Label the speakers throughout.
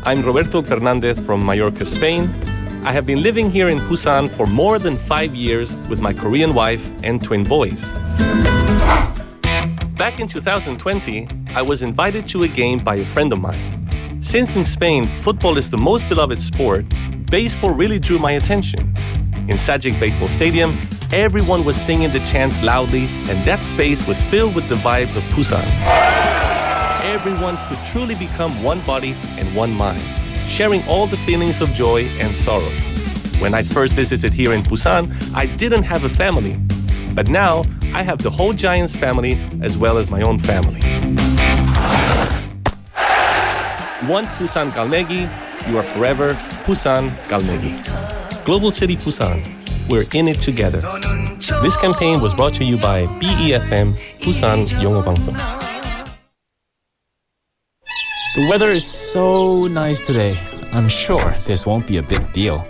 Speaker 1: I'm Roberto Fernandez from Mallorca, Spain. I have been living here in Busan for more than 5 years with my Korean wife and twin boys. Back in 2020, I was invited to a game by a friend of mine. Since in Spain, football is the most beloved sport, baseball really drew my attention. In Sajic Baseball Stadium, everyone was singing the chants loudly, and that space was filled with the vibes of Busan. Everyone could truly become one body and one mind, sharing all the feelings of joy and sorrow. When I first visited here in Busan, I didn't have a family. But now, I have the whole Giants family as well as my own family. Once Busan Galmegi, you are forever Busan Galmegi. Global City Busan, we're in it together. This campaign was brought to you by BEFM, Busan 영어방송.
Speaker 2: The weather is so nice today. I'm sure this won't be a big deal.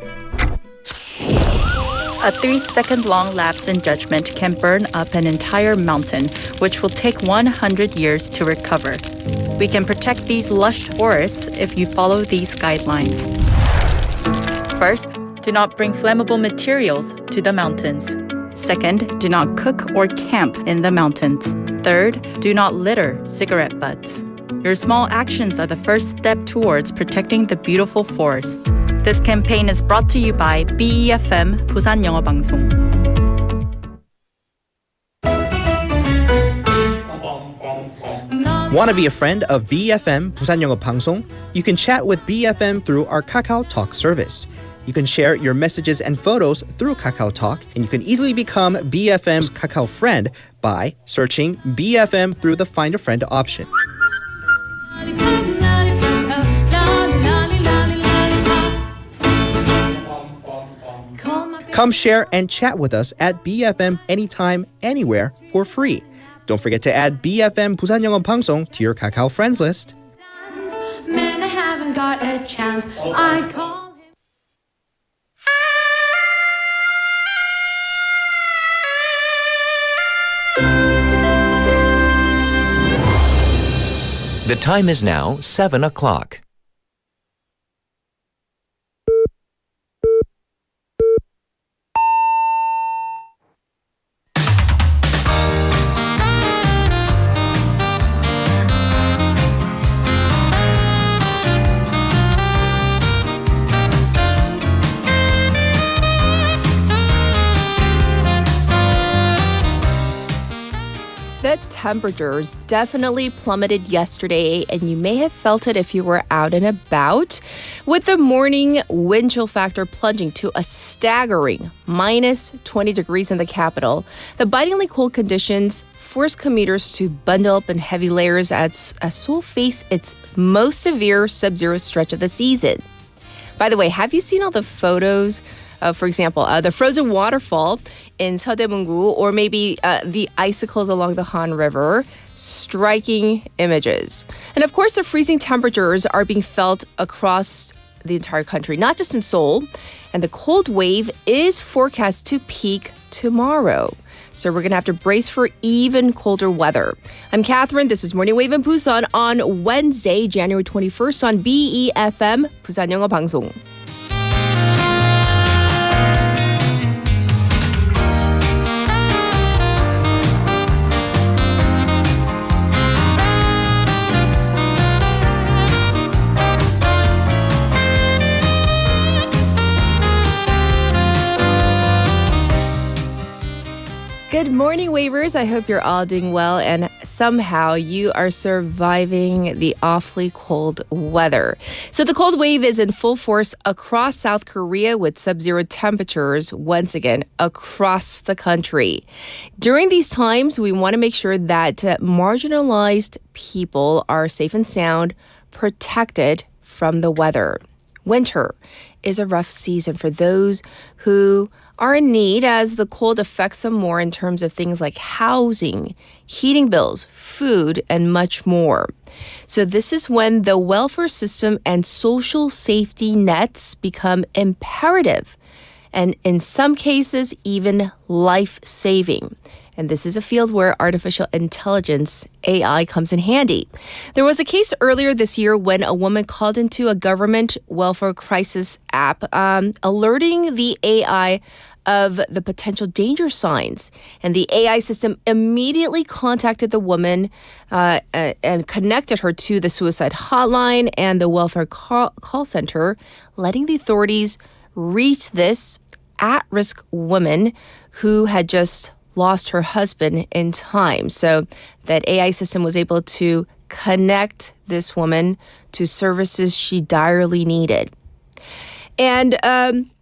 Speaker 3: A 3-second long lapse in judgment can burn up an entire mountain, which will take 100 years to recover. We can protect these lush forests if you follow these guidelines. First, do not bring flammable materials to the mountains. Second, do not cook or camp in the mountains. Third, do not litter cigarette butts. Your small actions are the first step towards protecting the beautiful forests. This campaign is brought to you by BEFM, 부산영어방송.
Speaker 4: Want to be a friend of BFM, 부산영어방송? You can chat with BFM through our Kakao Talk service. You can share your messages and photos through Kakao Talk, and you can easily become BFM's Kakao friend by searching BFM through the Find a Friend option. Come share and chat with us at BFM anytime, anywhere for free. Don't forget to add BFM 부산영어방송 to your Kakao friends list.
Speaker 5: Man, I haven't got a chance. I call him.
Speaker 6: The time is now 7 o'clock.
Speaker 7: The temperatures definitely plummeted yesterday, and you may have felt it if you were out and about, with the morning wind chill factor plunging to a staggering minus 20 degrees in the capital. The bitingly cold conditions forced commuters to bundle up in heavy layers as Seoul faced its most severe sub-zero stretch of the season. By the way, have you seen all the photos of, for example, the frozen waterfall in Seodaemungu, or maybe the icicles along the Han River? Striking images. And of course, the freezing temperatures are being felt across the entire country, not just in Seoul. And the cold wave is forecast to peak tomorrow. So we're going to have to brace for even colder weather. I'm Catherine. This is Morning Wave in Busan on Wednesday, January 21st on BEFM, 부산영어방송. Good morning, Wavers. I hope you're all doing well and somehow you are surviving the awfully cold weather. So the cold wave is in full force across South Korea with sub-zero temperatures once again across the country. During these times, we want to make sure that marginalized people are safe and sound, protected from the weather. Winter is a rough season for those who are in need as the cold affects them more in terms of things like housing, heating bills, food, and much more. So this is when the welfare system and social safety nets become imperative and in some cases even life-saving. And this is a field where artificial intelligence, AI, comes in handy. There was a case earlier this year when a woman called into a government welfare crisis app, alerting the AI of the potential danger signs. And the AI system immediately contacted the woman and connected her to the suicide hotline and the welfare call center, letting the authorities reach this at-risk woman who had just lost her husband in time. So that AI system was able to connect this woman to services she direly needed. And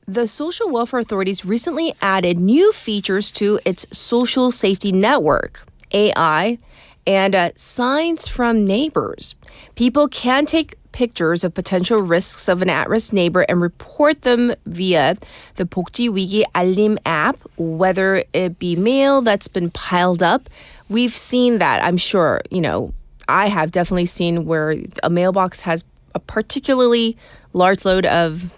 Speaker 7: the social welfare authorities recently added new features to its social safety network, AI, and signs from neighbors. People can take pictures of potential risks of an at-risk neighbor and report them via the 복지위기 알림 app, whether it be mail that's been piled up. We've seen that, I'm sure, I have definitely seen where a mailbox has a particularly large load of,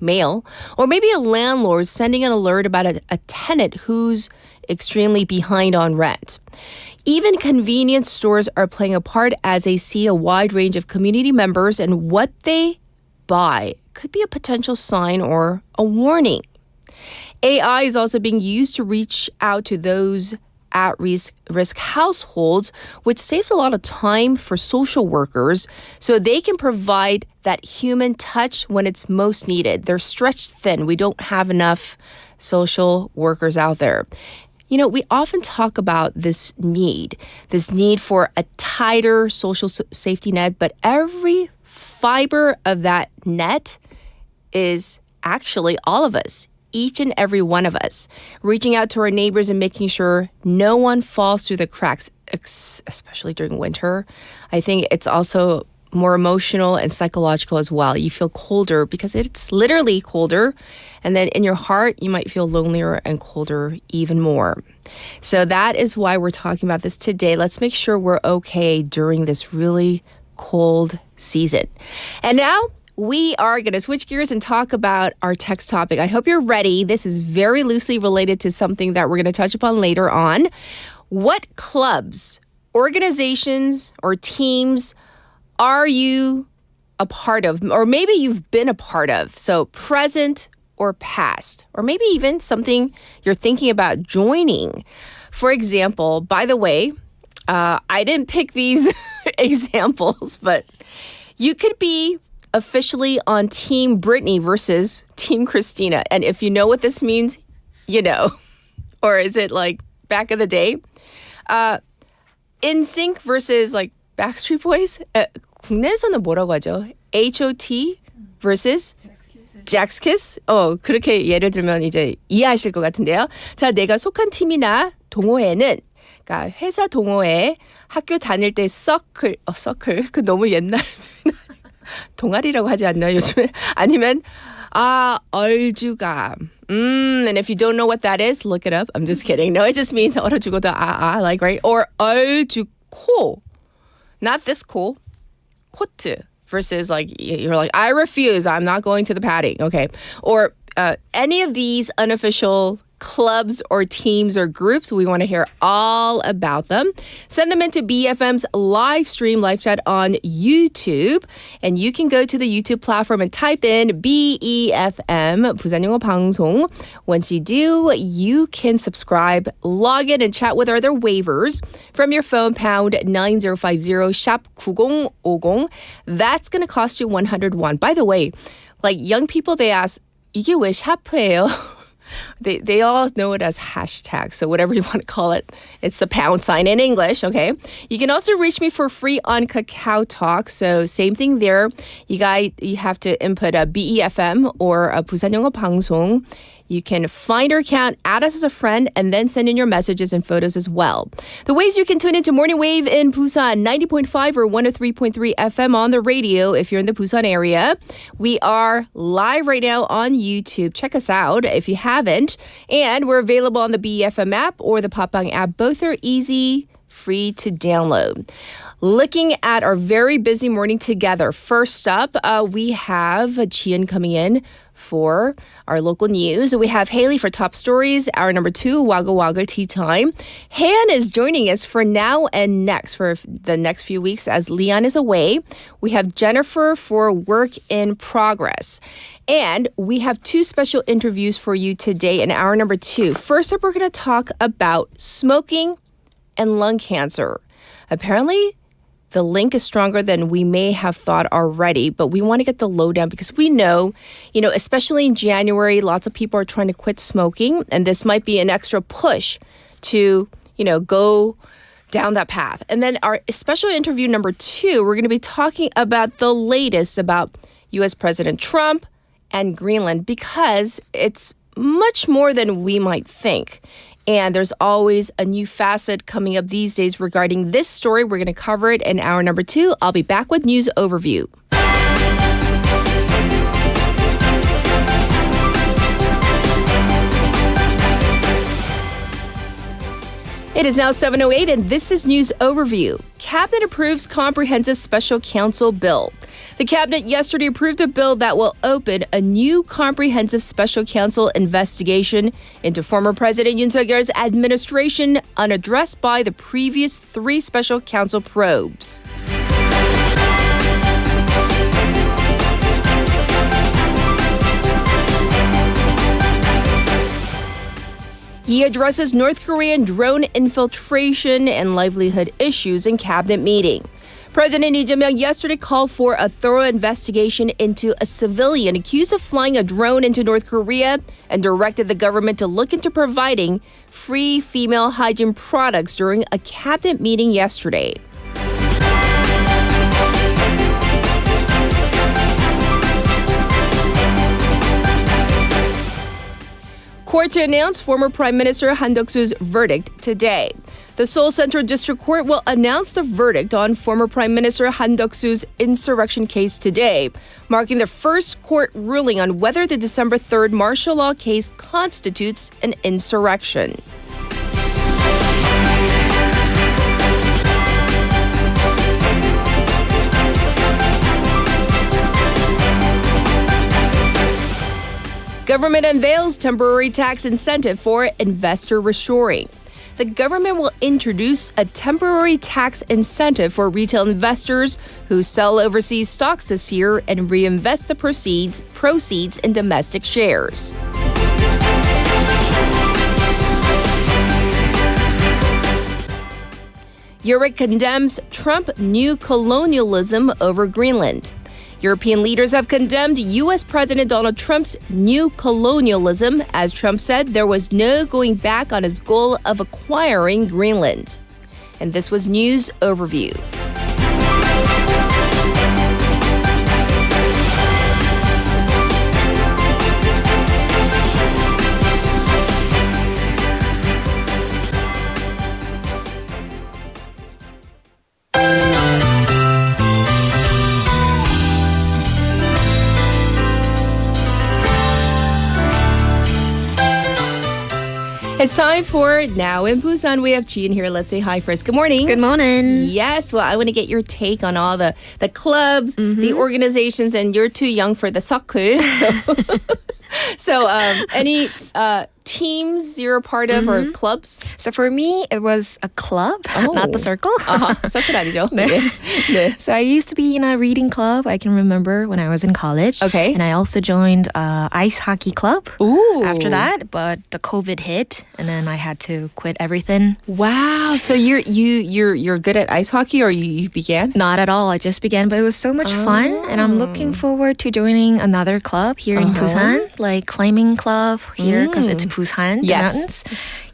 Speaker 7: mail, or maybe a landlord sending an alert about a tenant who's extremely behind on rent. Even convenience stores are playing a part as they see a wide range of community members, and what they buy could be a potential sign or a warning. AI is also being used to reach out to those at-risk households, which saves a lot of time for social workers so they can provide that human touch when it's most needed. They're stretched thin. We don't have enough social workers out there. We often talk about this need for a tighter social safety net, but every fiber of that net is actually all of us. Each and every one of us, reaching out to our neighbors and making sure no one falls through the cracks, especially during winter. I think it's also more emotional and psychological as well. You feel colder because it's literally colder. And then in your heart, you might feel lonelier and colder even more. So that is why we're talking about this today. Let's make sure we're okay during this really cold season. And now, we are going to switch gears and talk about our text topic. I hope you're ready. This is very loosely related to something that we're going to touch upon later on. What clubs, organizations, or teams are you a part of? Or maybe you've been a part of. So present or past. Or maybe even something you're thinking about joining. For example, by the way, I didn't pick these examples, but you could be officially on Team Britney versus Team Christina. And if you know what this means, you know. Or is it like back in the day? NSYNC versus like Backstreet Boys? 국내에서는 뭐라고 하죠? HOT versus Jack's Kiss? 그렇게 예를 들면 이제 이해하실 것 같은데요. 자, 내가 속한 팀이나 동호회는 그러니까 회사 동호회, 학교 다닐 때 서클, 그 너무 옛날 동아리라고 하지 않나요, 요즘에? 아니면 얼주가. And if you don't know what that is, look it up. I'm just kidding. No, it just means 얼어 죽어도 like, right? Or 얼주코. Not this cool. 코트 versus like, you're like, I refuse. I'm not going to the padding. Okay. Or any of these unofficial clubs or teams or groups. We want to hear all about them. Send them into BFM's live stream, live chat on YouTube. And you can go to the YouTube platform and type in BEFM, 부산영어방송. Once you do, you can subscribe, log in, and chat with our other waivers from your phone, pound 9050, shop 9050. That's going to cost you 101. By the way, like young people, they ask, 이게 왜 샤프예요? They all know it as hashtag, so whatever you want to call it, it's the pound sign in English, okay? You can also reach me for free on Kakao Talk, so same thing there. You have to input a BEFM or a 부산영어방송. You can find our account, add us as a friend, and then send in your messages and photos as well. The ways you can tune into Morning Wave in Busan, 90.5 or 103.3 FM on the radio if you're in the Busan area. We are live right now on YouTube. Check us out if you haven't. And we're available on the BFM app or the Popbang app. Both are easy, free to download. Looking at our very busy morning together. First up, we have Jian coming in for our local news. We have Haley for top stories. Hour number 2, Waggle Waggle Tea Time. Han is joining us for now and next for the next few weeks as Leon is away. We have Jennifer for work in progress. And we have 2 special interviews for you today in hour number 2. First up, we're going to talk about smoking and lung cancer. Apparently, the link is stronger than we may have thought already, but we want to get the lowdown because we know, especially in January, lots of people are trying to quit smoking, and this might be an extra push to, go down that path. And then our special interview number 2, we're going to be talking about the latest about U.S. President Trump and Greenland because it's much more than we might think. And there's always a new facet coming up these days regarding this story. We're going to cover it in hour number 2. I'll be back with news overview. It is now 7:08 and this is News Overview. Cabinet approves comprehensive special counsel bill. The cabinet yesterday approved a bill that will open a new comprehensive special counsel investigation into former President Yoon Suk-yeol's administration unaddressed by the previous 3 special counsel probes. He addresses North Korean drone infiltration and livelihood issues in cabinet meeting. President Lee Jae-myung yesterday called for a thorough investigation into a civilian accused of flying a drone into North Korea and directed the government to look into providing free female hygiene products during a cabinet meeting yesterday. Court to announce former Prime Minister Han Duck-soo's verdict today. The Seoul Central District Court will announce the verdict on former Prime Minister Han Duck-soo's insurrection case today, marking the first court ruling on whether the December 3rd martial law case constitutes an insurrection. Government unveils temporary tax incentive for investor reshoring. The government will introduce a temporary tax incentive for retail investors who sell overseas stocks this year and reinvest the proceeds in domestic shares. Europe condemns Trump new colonialism over Greenland. European leaders have condemned U.S. President Donald Trump's new colonialism, as Trump said there was no going back on his goal of acquiring Greenland. And this was News Overview. It's time for Now in Busan. We have Jean here. Let's say hi first. Good morning.
Speaker 8: Good morning.
Speaker 7: Yes. Well, I want to get your take on all the clubs, the organizations, and you're too young for the soccer. So any teams you're a part of or clubs?
Speaker 8: So for me, it was a club, not the circle.
Speaker 7: circle 아니죠?
Speaker 8: 네. So I used to be in a reading club. I can remember when I was in college.
Speaker 7: Okay.
Speaker 8: And I also joined ice hockey club.
Speaker 7: Ooh.
Speaker 8: After that, but the COVID hit, and then I had to quit everything.
Speaker 7: Wow. So you're good at ice hockey, or you began?
Speaker 8: Not at all. I just began, but it was so much fun, and I'm looking forward to joining another club here in Busan, like climbing club here because it's Busan, the mountains.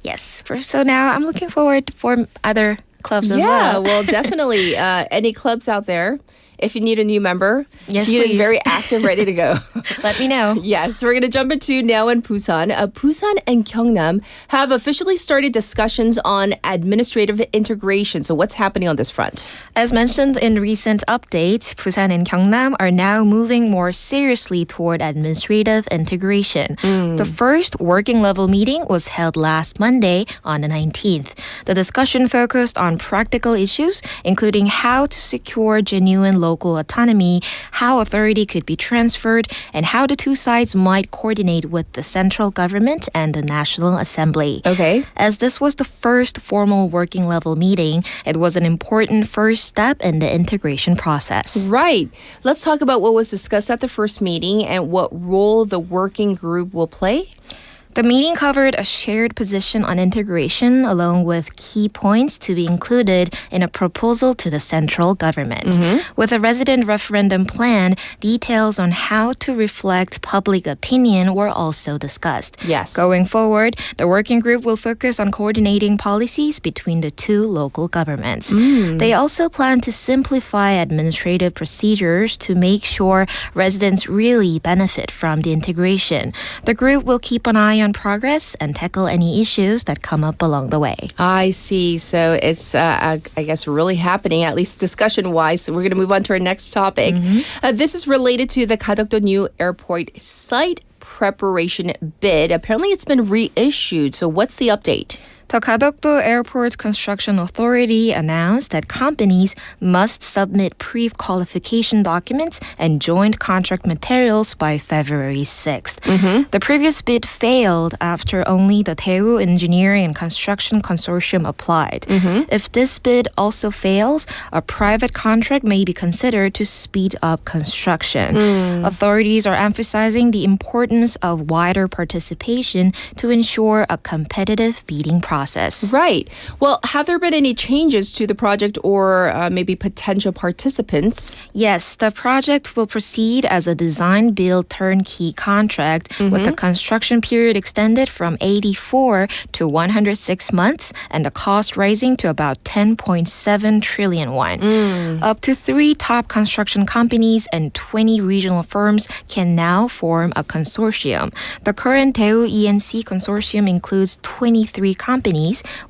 Speaker 8: Yes. So now I'm looking forward to form other clubs as well.
Speaker 7: Yeah, well, definitely. Any clubs out there? If you need a new member,
Speaker 8: yes,
Speaker 7: she
Speaker 8: please.
Speaker 7: is very active, ready to go.
Speaker 8: Let me know.
Speaker 7: Yes, we're going to jump into Now in Busan. Busan and Gyeongnam have officially started discussions on administrative integration. So what's happening on this front?
Speaker 8: As mentioned in recent updates, Busan and Gyeongnam are now moving more seriously toward administrative integration. The first working level meeting was held last Monday on the 19th. The discussion focused on practical issues, including how to secure genuine local autonomy, how authority could be transferred, and how the two sides might coordinate with the central government and the National Assembly.
Speaker 7: Okay.
Speaker 8: As this was the first formal working level meeting, it was an important first step in the integration process.
Speaker 7: Right. Let's talk about what was discussed at the first meeting and what role the working group will play.
Speaker 8: The meeting covered a shared position on integration along with key points to be included in a proposal to the central government. With a resident referendum plan, details on how to reflect public opinion were also discussed.
Speaker 7: Yes.
Speaker 8: Going forward, the working group will focus on coordinating policies between the two local governments. They also plan to simplify administrative procedures to make sure residents really benefit from the integration. The group will keep an eye on progress and tackle any issues that come up along the way.
Speaker 7: I see. So it's, I guess, really happening, at least discussion-wise. So we're going to move on to our next topic. This is related to the Ga덕do new airport site preparation bid. Apparently, it's been reissued. So what's the update?
Speaker 8: The Ga덕do Airport Construction Authority announced that companies must submit pre-qualification documents and joint contract materials by February 6th. The previous bid failed after only the Daewoo Engineering and Construction Consortium applied. If this bid also fails, a private contract may be considered to speed up construction. Authorities are emphasizing the importance of wider participation to ensure a competitive bidding process.
Speaker 7: Right. Well, have there been any changes to the project or maybe potential participants?
Speaker 8: Yes, the project will proceed as a design-build turnkey contract with the construction period extended from 84 to 106 months and the cost rising to about 10.7 trillion won. Up to 3 top construction companies and 20 regional firms can now form a consortium. The current Daewoo ENC consortium includes 23 companies,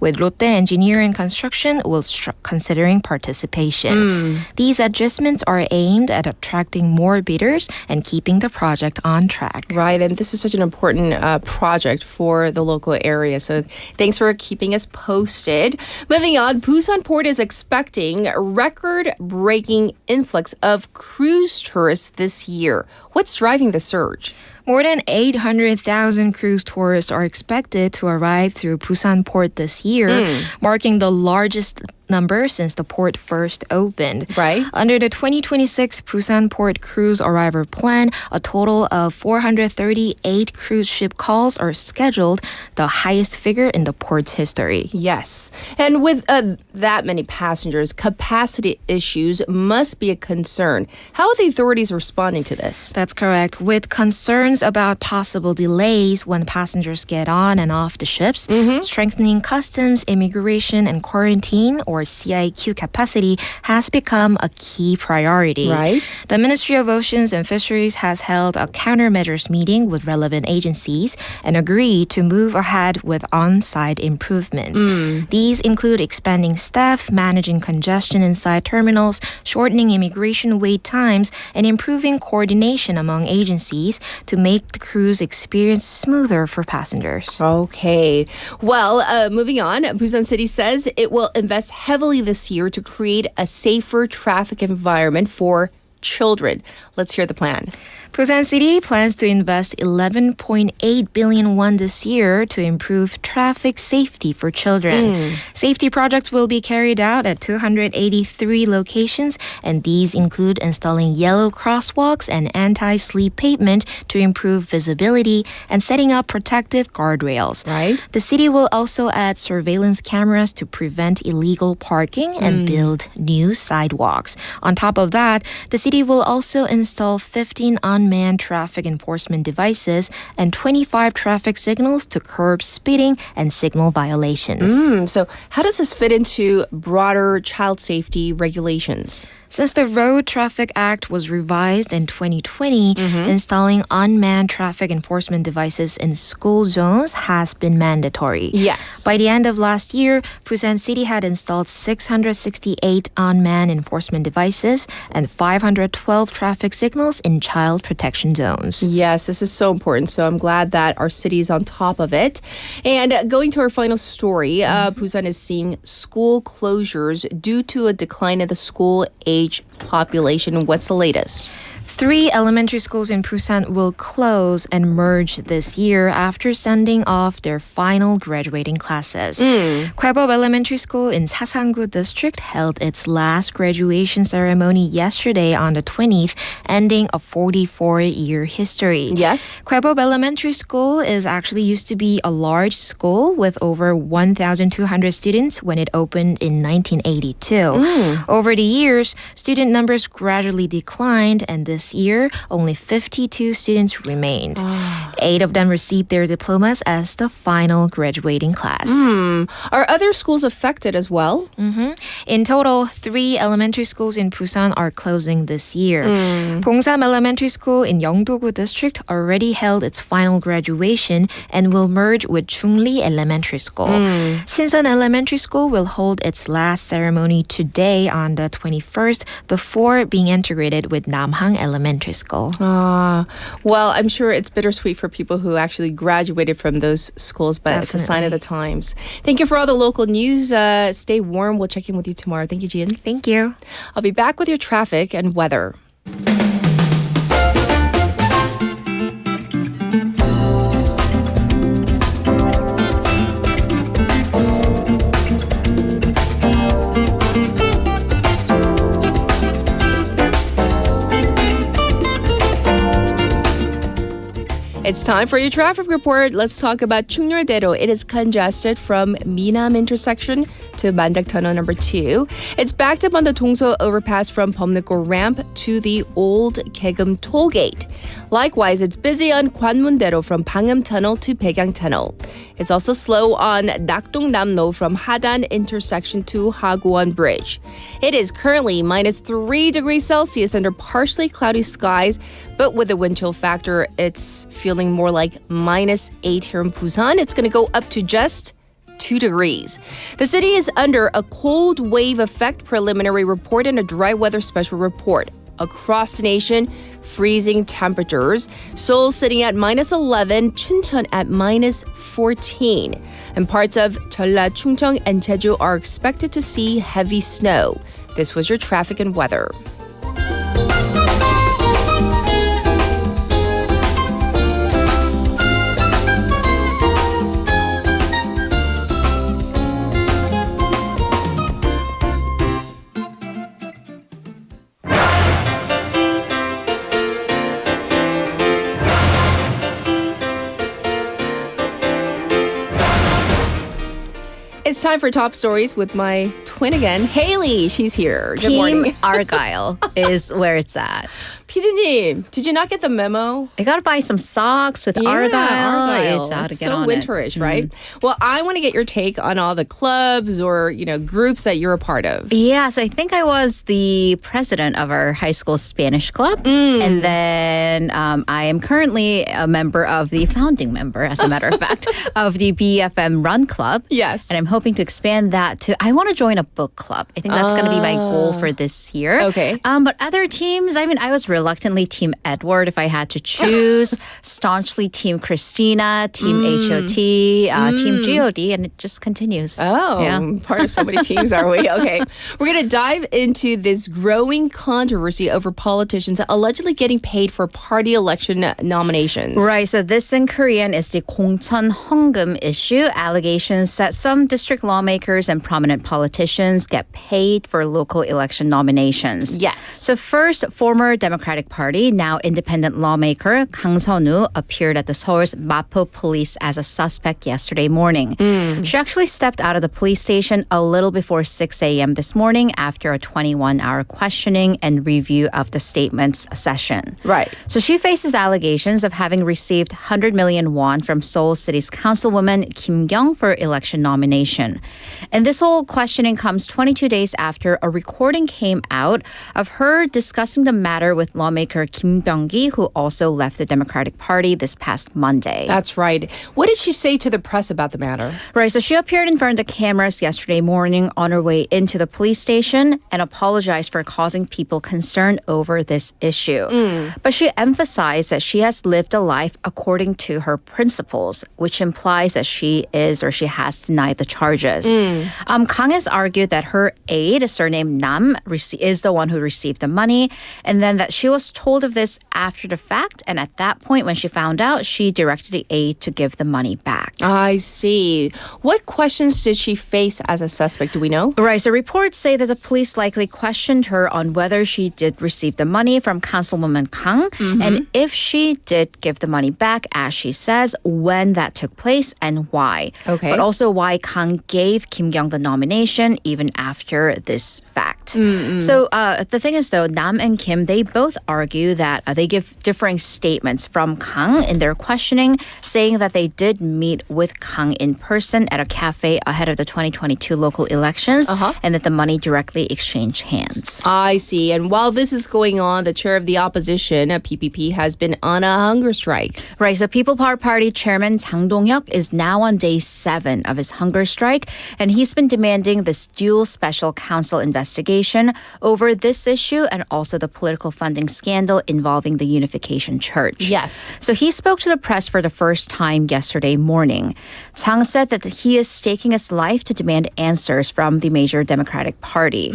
Speaker 8: with Lotte Engineering Construction will considering participation. These adjustments are aimed at attracting more bidders and keeping the project on track.
Speaker 7: Right, and this is such an important project for the local area. So thanks for keeping us posted. Moving on, Busan Port is expecting a record-breaking influx of cruise tourists this year. What's driving the surge?
Speaker 8: More than 800,000 cruise tourists are expected to arrive through Busan Port this year, marking the largest number since the port first opened.
Speaker 7: Right.
Speaker 8: Under the 2026 Busan Port cruise arrival plan, a total of 438 cruise ship calls are scheduled, the highest figure in the port's history.
Speaker 7: Yes. And with that many passengers, capacity issues must be a concern. How are the authorities responding to this?
Speaker 8: That's correct. With concerns about possible delays when passengers get on and off the ships, strengthening customs, immigration, and quarantine or CIQ capacity has become a key priority.
Speaker 7: Right.
Speaker 8: The Ministry of Oceans and Fisheries has held a countermeasures meeting with relevant agencies and agreed to move ahead with on-site improvements. These include expanding staff, managing congestion inside terminals, shortening immigration wait times, and improving coordination among agencies to make the cruise experience smoother for passengers.
Speaker 7: Okay. Well, moving on, Busan City says it will invest heavily this year to create a safer traffic environment for children. Let's hear the plan.
Speaker 8: Busan City plans to invest 11.8 billion won this year to improve traffic safety for children. Safety projects will be carried out at 283 locations, and these include installing yellow crosswalks and anti-slip pavement to improve visibility and setting up protective guardrails.
Speaker 7: Right.
Speaker 8: The city will also add surveillance cameras to prevent illegal parking and build new sidewalks. On top of that, the city will also install 15 unmanned traffic enforcement devices and 25 traffic signals to curb speeding and signal violations.
Speaker 7: So how does this fit into broader child safety regulations?
Speaker 8: Since the Road Traffic Act was revised in 2020, installing unmanned traffic enforcement devices in school zones has been mandatory.
Speaker 7: Yes.
Speaker 8: By the end of last year, Busan City had installed 668 unmanned enforcement devices and 512 traffic signals in child protection zones.
Speaker 7: Yes, this is so important. So I'm glad that our city is on top of it. And going to our final story, Busan is seeing school closures due to a decline in the school age population. What's the latest?
Speaker 8: 3 elementary schools in Busan will close and merge this year after sending off their final graduating classes. Kwebop Elementary School in Sasangu District held its last graduation ceremony yesterday on the 20th, ending a 44-year history.
Speaker 7: Yes.
Speaker 8: Kwebop Elementary School is actually used to be a large school with over 1,200 students when it opened in 1982. Over the years, student numbers gradually declined, and this year, only 52 students remained. 8 of them received their diplomas as the final graduating class.
Speaker 7: Are other schools affected as well?
Speaker 8: In total, 3 elementary schools in Busan are closing this year. Bongsam Elementary School in Yeongdo-gu District already held its final graduation and will merge with Chungli Elementary School. Shinsan Elementary School will hold its last ceremony today on the 21st before being integrated with Namhang Elementary School.
Speaker 7: Well, I'm sure it's bittersweet for people who actually graduated from those schools, but it's a sign of the times. Thank you for all the local news. Stay warm. We'll check in with you tomorrow. Thank you, Jian.
Speaker 8: Thank you.
Speaker 7: I'll be back with your traffic and weather. It's time for your traffic report. Let's talk about Chungnyeol-daero. It is congested from Minam intersection to Mandak Tunnel number 2. It's backed up on the Dongso overpass from Bomnukgo ramp to the old Kaegum toll gate. Likewise, it's busy on Gwanmun-daero from Pangnam Tunnel to Baegang Tunnel. It's also slow on Nakdong-Namno from Hadan intersection to Haguan Bridge. It is currently minus 3 degrees Celsius under partially cloudy skies, but with the wind chill factor, it's feeling more like minus 8 here in Busan. It's going to go up to just 2 degrees. The city is under a cold wave effect preliminary report and a dry weather special report. Across the nation, freezing temperatures. Seoul sitting at minus 11, Chuncheon at minus 14. And parts of Jeolla, Chungcheong, and Jeju are expected to see heavy snow. This was your traffic and weather. It's time for top stories with my twin again, Haley. She's here. Good morning.
Speaker 9: Team Argyle is where it's at.
Speaker 7: 피디님, did you not get the memo?
Speaker 9: I gotta buy some socks with Argyle. It's out to get
Speaker 7: so
Speaker 9: on
Speaker 7: winterish,
Speaker 9: it.
Speaker 7: right? Well, I want to get your take on all the clubs or, groups that you're a part of.
Speaker 9: Yeah, so I think I was the president of our high school Spanish club. And then I am currently a member of the founding member, as a matter of fact, of the BFM Run Club.
Speaker 7: Yes.
Speaker 9: And I'm hoping to expand that to, I want to join a book club. I think that's going to be my goal for this year.
Speaker 7: Okay.
Speaker 9: But other teams, I was reluctantly Team Edward if I had to choose, staunchly Team Christina, Team HOT, Team GOD, and it just continues.
Speaker 7: Oh,
Speaker 9: yeah.
Speaker 7: Part of so many teams, are we? Okay. We're going to dive into this growing controversy over politicians allegedly getting paid for party election nominations.
Speaker 9: Right. So this in Korean is the 공천헌금 issue, allegations that some district lawmakers and prominent politicians get paid for local election nominations.
Speaker 7: Yes.
Speaker 9: So first, former Democratic Party, now independent lawmaker Kang Seon-woo appeared at the Seoul's Mapo police as a suspect yesterday morning. She actually stepped out of the police station a little before 6 a.m. this morning after a 21-hour questioning and review of the statements session.
Speaker 7: Right.
Speaker 9: So she faces allegations of having received 100 million won from Seoul City's councilwoman Kim Kyung for election nomination. And this whole questioning comes 22 days after a recording came out of her discussing the matter with lawmaker Kim Byung-gi, who also left the Democratic Party this past Monday.
Speaker 7: That's right. What did she say to the press about the matter?
Speaker 9: Right, so she appeared in front of the cameras yesterday morning on her way into the police station and apologized for causing people concern over this issue. But she emphasized that she has lived a life according to her principles, which implies that she is or she has denied the charges. Kang has argued that her aide, surnamed Nam, is the one who received the money, and then that she she was told of this after the fact, and at that point, when she found out, she directed the aide to give the money back.
Speaker 7: I see. What questions did she face as a suspect? Do we know?
Speaker 9: Right. So reports say that the police likely questioned her on whether she did receive the money from Councilwoman Kang, and if she did give the money back, as she says, when that took place and why.
Speaker 7: Okay.
Speaker 9: But also why Kang gave Kim Kyung the nomination even after this fact. So the thing is, though, Nam and Kim, they both argue that they give differing statements from Kang in their questioning, saying that they did meet with Kang in person at a cafe ahead of the 2022 local elections and that the money directly exchanged hands.
Speaker 7: I see. And while this is going on, the chair of the opposition, PPP, has been on a hunger strike.
Speaker 9: Right. So People Power Party Chairman Jang Dong-hyuk is now on day 7 of his hunger strike, and he's been demanding this dual special counsel investigation over this issue and also the political funding scandal involving the Unification Church.
Speaker 7: Yes.
Speaker 9: So he spoke to the press for the first time yesterday morning. Jang said that he is staking his life to demand answers from the major Democratic Party.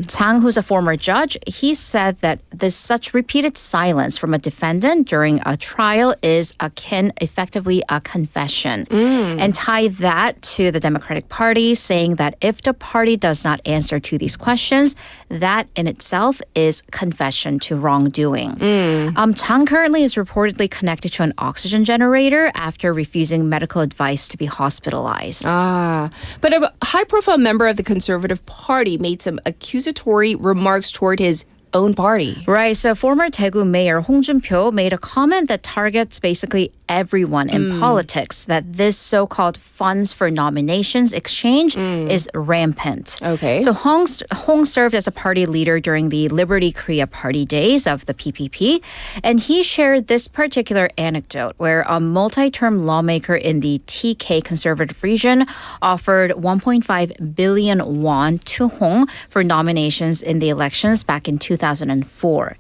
Speaker 9: Jang, who's a former judge, he said that this such repeated silence from a defendant during a trial is effectively a confession, and tie that to the Democratic Party, saying that if the party does not answer to these questions, that in itself is confession to wrongdoing. Jang currently is reportedly connected to an oxygen generator after refusing medical advice to be hospitalized.
Speaker 7: But a high-profile member of the Conservative Party made some accusatory remarks toward his own party.
Speaker 9: Right. So former Daegu Mayor Hong Jun-pyo made a comment that targets basically everyone in politics, that this so-called funds for nominations exchange is rampant.
Speaker 7: Okay.
Speaker 9: So Hong served as a party leader during the Liberty Korea party days of the PPP, and he shared this particular anecdote where a multi-term lawmaker in the TK conservative region offered 1.5 billion won to Hong for nominations in the elections back in 2004.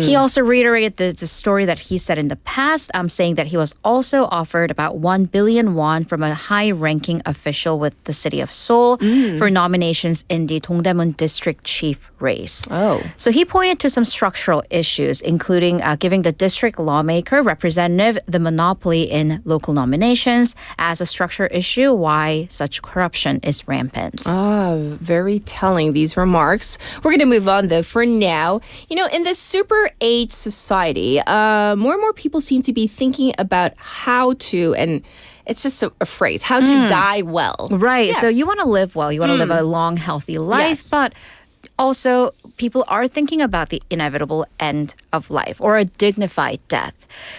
Speaker 9: He also reiterated the story that he said in the past, saying that he was also offered about 1 billion won from a high-ranking official with the city of Seoul for nominations in the Dongdaemun district chief race. So he pointed to some structural issues, including giving the district lawmaker representative the monopoly in local nominations as a structural issue, why such corruption is rampant.
Speaker 7: Very telling, these remarks. We're going to move on, though, for now. You know, in this super age society, more and more people seem to be thinking about how to, and it's just a phrase, how to die well.
Speaker 9: Right.
Speaker 7: Yes.
Speaker 9: So you want to live well. You want to live a long, healthy life,
Speaker 7: Yes.
Speaker 9: but also people are thinking about the inevitable end of life or a dignified death.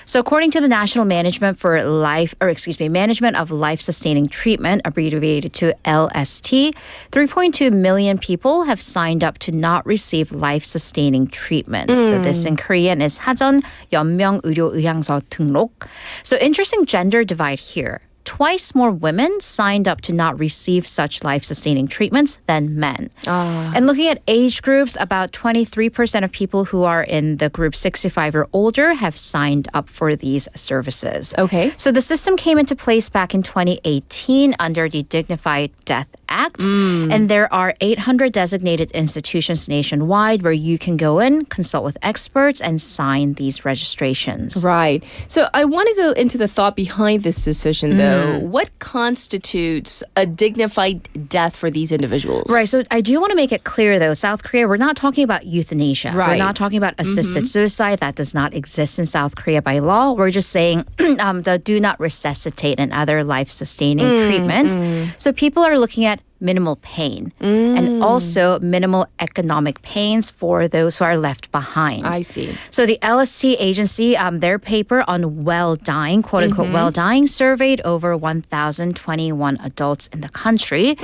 Speaker 9: So according to the National Management of Life Sustaining Treatment, abbreviated to LST, 3.2 million people have signed up to not receive life-sustaining treatments. So this in Korean is 사전 연명의료 의향서 등록. So interesting gender divide here. Twice more women signed up to not receive such life-sustaining treatments than men. And looking at age groups, about 23% of people who are in the group 65 or older have signed up for these services.
Speaker 7: Okay.
Speaker 9: So the system came into place back in 2018 under the Dignified Death Act. And there are 800 designated institutions nationwide where you can go in, consult with experts, and sign these registrations.
Speaker 7: Right. So I want to go into the thought behind this decision, though. What constitutes a dignified death for these individuals?
Speaker 9: Right. So I do want to make it clear, though, South Korea, we're not talking about euthanasia.
Speaker 7: Right.
Speaker 9: We're not talking about assisted suicide. That does not exist in South Korea by law. We're just saying the do not resuscitate and other life-sustaining treatments. So people are looking at minimal pain and also minimal economic pains for those who are left behind.
Speaker 7: I see.
Speaker 9: So the LST agency, their paper on well-dying, quote-unquote well-dying, surveyed over 1,021 adults in the country.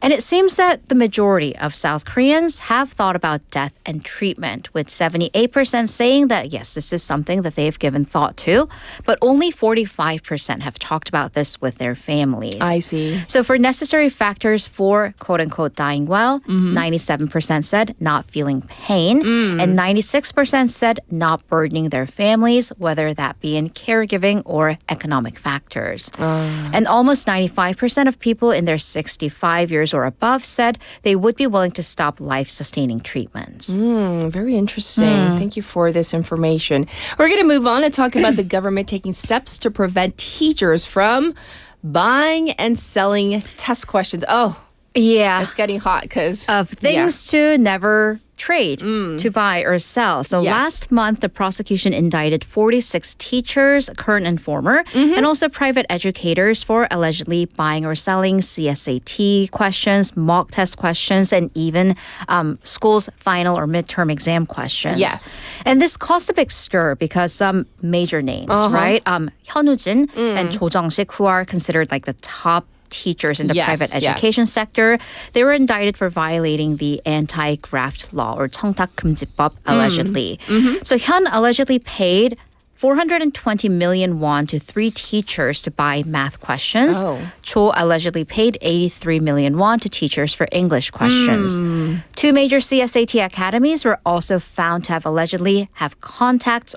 Speaker 9: And it seems that the majority of South Koreans have thought about death and treatment, with 78% saying that, yes, this is something that they've given thought to, but only 45% have talked about this with their families.
Speaker 7: I see.
Speaker 9: So for necessary factors 4, quote unquote, dying well. 97% said not feeling pain. And 96% said not burdening their families, whether that be in caregiving or economic factors. And almost 95% of people in their 65 years or above said they would be willing to stop life-sustaining treatments.
Speaker 7: Very interesting. Thank you for this information. We're going to move on and talk about the government taking steps to prevent teachers from buying and selling test questions. Oh,
Speaker 9: Yeah.
Speaker 7: it's getting hot because
Speaker 9: Of things to never trade, to buy or sell. So
Speaker 7: Yes.
Speaker 9: last month, the prosecution indicted 46 teachers, current and former, and also private educators for allegedly buying or selling CSAT questions, mock test questions, and even schools' final or midterm exam questions.
Speaker 7: Yes.
Speaker 9: And this caused a big stir because some major names, right? 현우진 and Cho Jung-sik, who are considered like the top teachers in the
Speaker 7: Yes,
Speaker 9: private
Speaker 7: yes.
Speaker 9: education sector, they were indicted for violating the anti-graft law or 청탁금지법 allegedly. So Hyun allegedly paid 420 million won to 3 teachers to buy math questions. Cho allegedly paid 83 million won to teachers for English questions. 2 major CSAT academies were also found to have allegedly have contract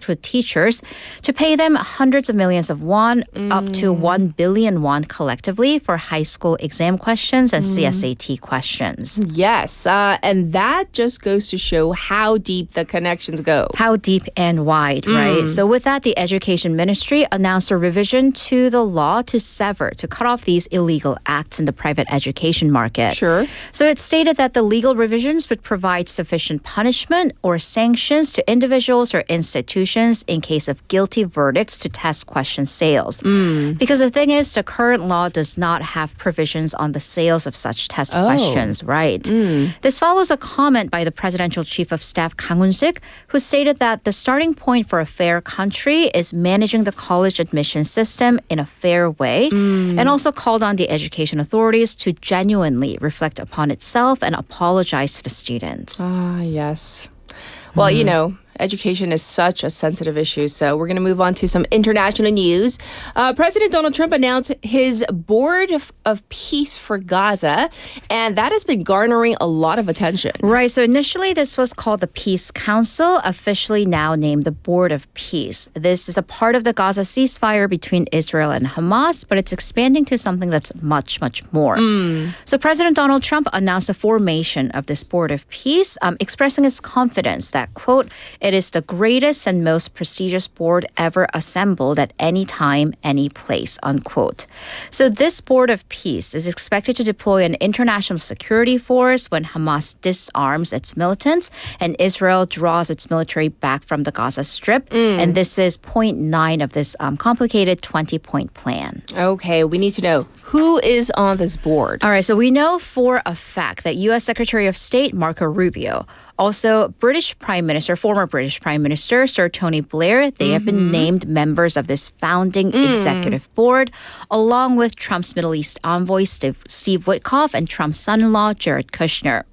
Speaker 9: with teachers to pay them hundreds of millions of won, up to 1 billion won collectively for high school exam questions and CSAT questions.
Speaker 7: yes. And that just goes to show how deep the connections go.
Speaker 9: How deep and wide, right? So with that, the Education Ministry announced a revision to the law to cut off these illegal acts in the private education market.
Speaker 7: Sure.
Speaker 9: So it stated that the legal revisions would provide sufficient punishment or sanctions to individuals or institutions in case of guilty verdicts to test question sales. Because the thing is, the current law does not have provisions on the sales of such test questions, right? This follows a comment by the presidential chief of staff, Kang Hoon-sik, who stated that the starting point for a fair country is managing the college admission system in a fair way, and also called on the education authorities to genuinely reflect upon itself and apologize to the students.
Speaker 7: Yes. Well, you know, education is such a sensitive issue, so we're going to move on to some international news. President Donald Trump announced his Board of Peace for Gaza, and that has been garnering a lot of attention.
Speaker 9: Right, so initially this was called the Peace Council, officially now named the Board of Peace. This is a part of the Gaza ceasefire between Israel and Hamas, but it's expanding to something that's much, much more. So President Donald Trump announced the formation of this Board of Peace, expressing his confidence that, quote, it is the greatest and most prestigious board ever assembled at any time, any place, unquote. So this Board of Peace is expected to deploy an international security force when Hamas disarms its militants and Israel draws its military back from the Gaza Strip. And this is point 9 of this complicated 20-point plan.
Speaker 7: Okay, we need to know who is on this board.
Speaker 9: All right, so we know for a fact that U.S. Secretary of State Marco Rubio, also former British Prime Minister Sir Tony Blair, they have been named members of this founding executive board, along with Trump's Middle East envoy Steve Witkoff and Trump's son-in-law Jared Kushner.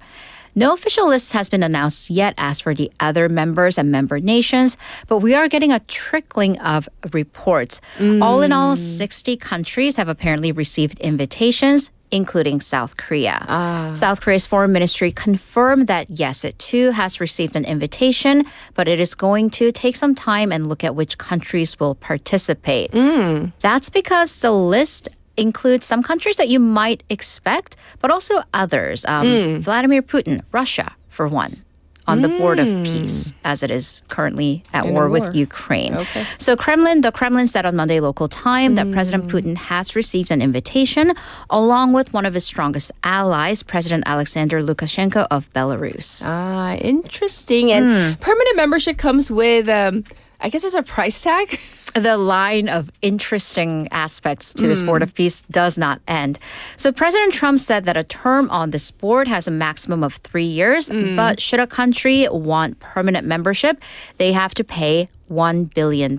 Speaker 9: No official list has been announced yet as for the other members and member nations, but we are getting a trickling of reports. All in all, 60 countries have apparently received invitations, including South Korea. South Korea's foreign ministry confirmed that, yes, it too has received an invitation, but it is going to take some time and look at which countries will participate. That's because the list includes some countries that you might expect, but also others. Vladimir Putin, Russia, for one, on the Board of Peace, as it is currently at war with Ukraine.
Speaker 7: Okay.
Speaker 9: So the Kremlin said on Monday local time that President Putin has received an invitation, along with one of his strongest allies, President Alexander Lukashenko of Belarus.
Speaker 7: Interesting. And permanent membership comes with, I guess there's a price tag.
Speaker 9: The line of interesting aspects to this Board of Peace does not end. So President Trump said that a term on this board has a maximum of 3 years, but should a country want permanent membership, they have to pay $1 billion.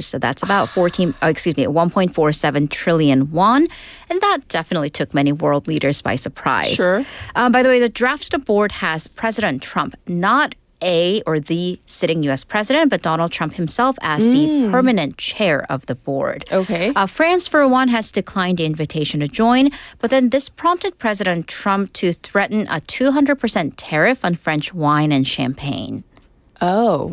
Speaker 9: So that's about 1.47 trillion won. And that definitely took many world leaders by surprise.
Speaker 7: Sure.
Speaker 9: By the way, the draft of the board has President Trump not a or the sitting U.S. president, but Donald Trump himself as the permanent chair of the board.
Speaker 7: Okay.
Speaker 9: France, for one, has declined the invitation to join, but then this prompted President Trump to threaten a 200% tariff on French wine and champagne.
Speaker 7: Oh.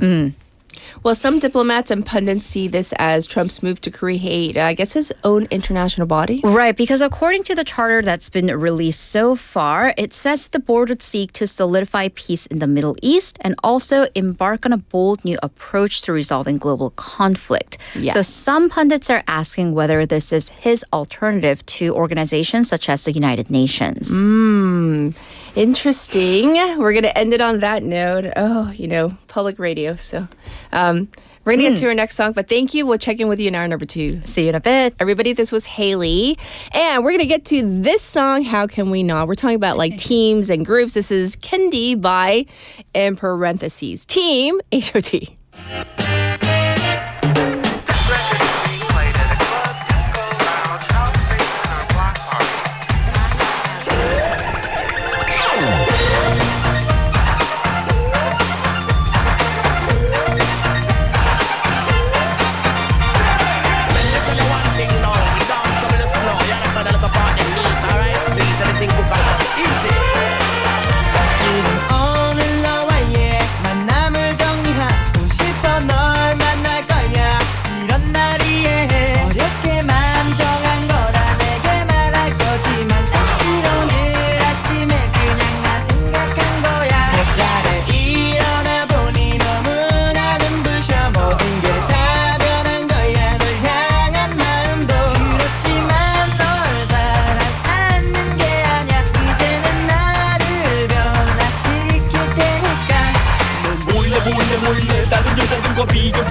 Speaker 7: Well, some diplomats and pundits see this as Trump's move to create, I guess, his own international body.
Speaker 9: Right, because according to the charter that's been released so far, it says the board would seek to solidify peace in the Middle East and also embark on a bold new approach to resolving global conflict.
Speaker 7: Yes.
Speaker 9: So some pundits are asking whether this is his alternative to organizations such as the United Nations.
Speaker 7: Interesting. We're going to end it on that note. Oh, public radio. So we're going to get to our next song, but thank you. We'll check in with you in hour number 2.
Speaker 9: See you in a bit.
Speaker 7: Everybody, this was Haley. And we're going to get to this song, How Can We Not? We're talking about teams and groups. This is Candy by, in parentheses, Team HOT.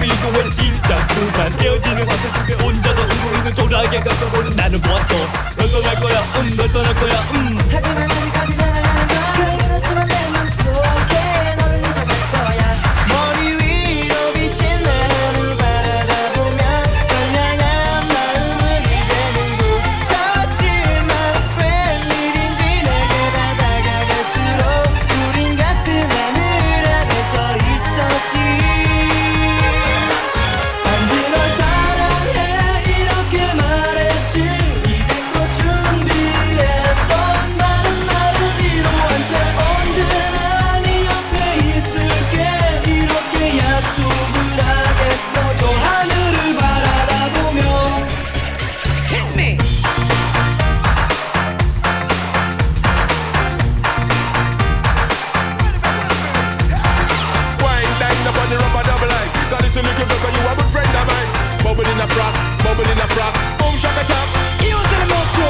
Speaker 10: 비교해 진짜 그만 헤어지는 화살표에 혼자서 응고응고 졸하게 가져보는 나는 보았어. 넌 떠날 거야 넌 떠날 거야 하지만 아직까지 사랑하는 걸 그러긴 하지만 내 맘속에 너를 잊어갈 거야. 머리 위로 비친 내 하늘 바라보며 널 향한 마음은 이제는 굳혔지만 웬일인지 내게 다가갈수록 우린 같은 하늘 아래서 있었지.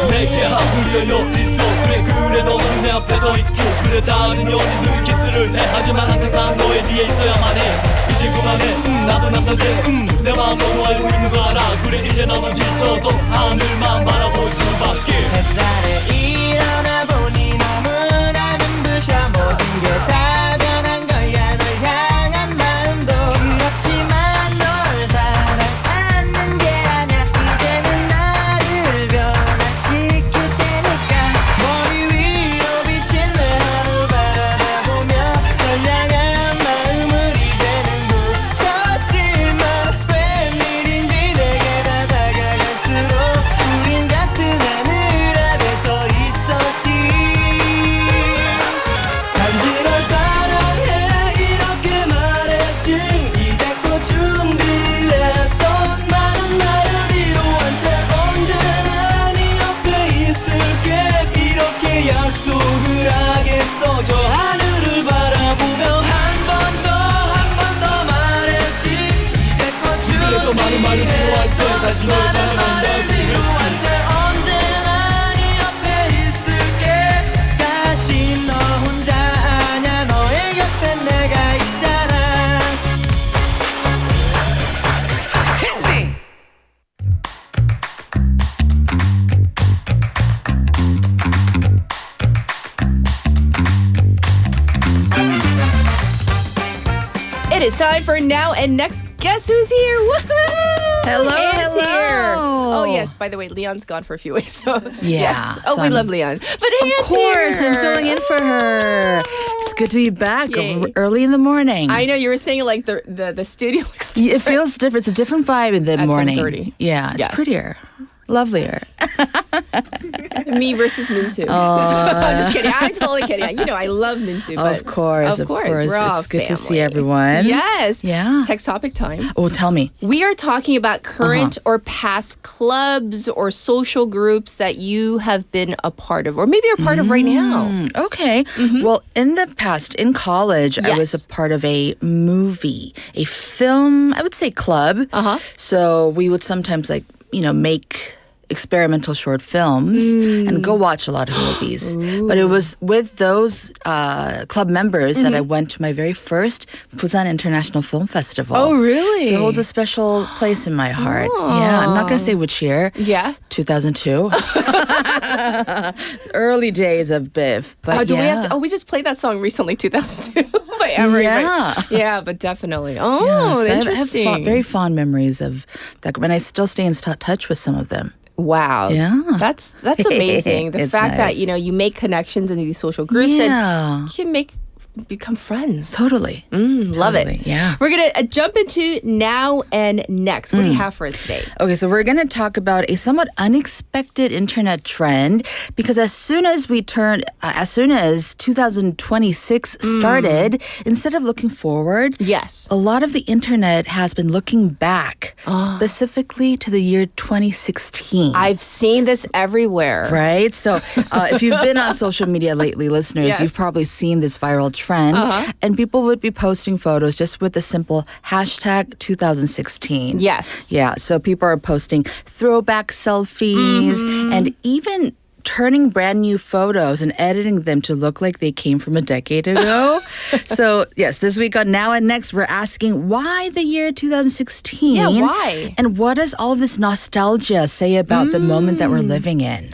Speaker 10: 내게 아무려 너 있어 그래 너는 내 앞에 서 있고 그래 다른 연인들 키스를 해 하지만 항상 너의 뒤에 있어야만 해. 이제 그만해 나도 남자인데 내 마음 너도 알고 있는 거 알아. 그래 이제 나도 지쳐서 하늘만 바라볼 수밖에. 햇살에 일어나 보니 너무나 눈부셔 모든 게 다 변한 거야. 널 향한 마음도 그렇지만 널 사랑하는 게 아냐. 이제는 나를 변화시킬 테니까 머리 위로 비친 내 하늘 바라보며 널 향한 마음을 이제는 굳혔지만 웬일인지 내게 다가갈수록 우린 같은 하늘 아래서 있었지. 단지 널 사랑해 이렇게 말했지. 이제껏 준비했던 많은 말을 이루한 채 언제나 네 옆에 있을게. 이렇게 약속을 하겠어. 저 하늘을 바라보며 한 번 더 말했지. 이제껏 준비했던 많은 말을 이루한 채 다시 널 사랑한다고 이루한 채 언제나 네 옆에 있을게. 다시 너 혼자 아냐. 너의 곁에 내가 있잖아. Hit me.
Speaker 7: It is time for Now and Next. Guess who's here? Woohoo!
Speaker 9: Hello,
Speaker 7: Anne's
Speaker 9: hello.
Speaker 7: here. Oh, yes. By the way, Leon's gone for a few weeks. So
Speaker 11: Yeah.
Speaker 7: yes. Oh, we love Leon. But Hannah's
Speaker 11: Of course,
Speaker 7: here.
Speaker 11: I'm filling in for her. It's good to be back early in the morning.
Speaker 7: I know you were saying like the studio looks
Speaker 11: It
Speaker 7: different.
Speaker 11: feels different. It's a different vibe in the
Speaker 7: At
Speaker 11: morning.
Speaker 7: 7:30.
Speaker 11: Yeah, it's
Speaker 7: Yes.
Speaker 11: prettier, lovelier.
Speaker 7: Me versus Minsu. I'm just kidding. I'm totally kidding. You know, I love Minsu. But
Speaker 11: Of course.
Speaker 7: We're all
Speaker 11: It's good to see
Speaker 7: family.
Speaker 11: everyone.
Speaker 7: Yes.
Speaker 11: Yeah.
Speaker 7: Text topic time.
Speaker 11: Oh, tell me.
Speaker 7: We are talking about current or past clubs or social groups that you have been a part of, or maybe you're part of right now.
Speaker 11: Okay. Well, in the past, in college, I was
Speaker 7: Yes.
Speaker 11: a part of a movie, a film, I would say club. So we would sometimes make experimental short films and go watch a lot of movies. But it was with those club members that I went to my very first Busan International Film Festival.
Speaker 7: Oh, really?
Speaker 11: So it holds a special place in my heart. Yeah, I'm not going to say which year.
Speaker 7: Yeah.
Speaker 11: 2002. It's early days of BIF. But
Speaker 7: Do we
Speaker 11: yeah.
Speaker 7: have to? Oh, we just played that song recently, 2002 by Emery.
Speaker 11: Yeah.
Speaker 7: Yeah, but definitely. Oh,
Speaker 11: Yeah, so
Speaker 7: interesting.
Speaker 11: I have very fond memories of that, and I still stay in touch with some of them.
Speaker 7: Wow.
Speaker 11: Yeah.
Speaker 7: That's amazing. The
Speaker 11: It's
Speaker 7: fact that,
Speaker 11: nice.
Speaker 7: you make connections in these social groups
Speaker 11: Yeah.
Speaker 7: and you can become friends.
Speaker 11: Totally.
Speaker 7: Love
Speaker 11: Totally,
Speaker 7: it.
Speaker 11: yeah.
Speaker 7: We're going to jump into now and next. What do you have for us today?
Speaker 11: Okay, so we're going to talk about a somewhat unexpected internet trend because as soon as 2026 started, instead of looking forward,
Speaker 7: Yes.
Speaker 11: a lot of the internet has been looking back, specifically to the year 2016.
Speaker 7: I've seen this everywhere.
Speaker 11: Right? So if you've been on social media lately, listeners,
Speaker 7: Yes.
Speaker 11: you've probably seen this viral trend. And people would be posting photos just with the simple hashtag 2016.
Speaker 7: Yes.
Speaker 11: Yeah. So people are posting throwback selfies and even turning brand new photos and editing them to look like they came from a decade ago. So, yes, this week on Now and Next, we're asking why the year 2016?
Speaker 7: Yeah, why?
Speaker 11: And what does all this nostalgia say about the moment that we're living in?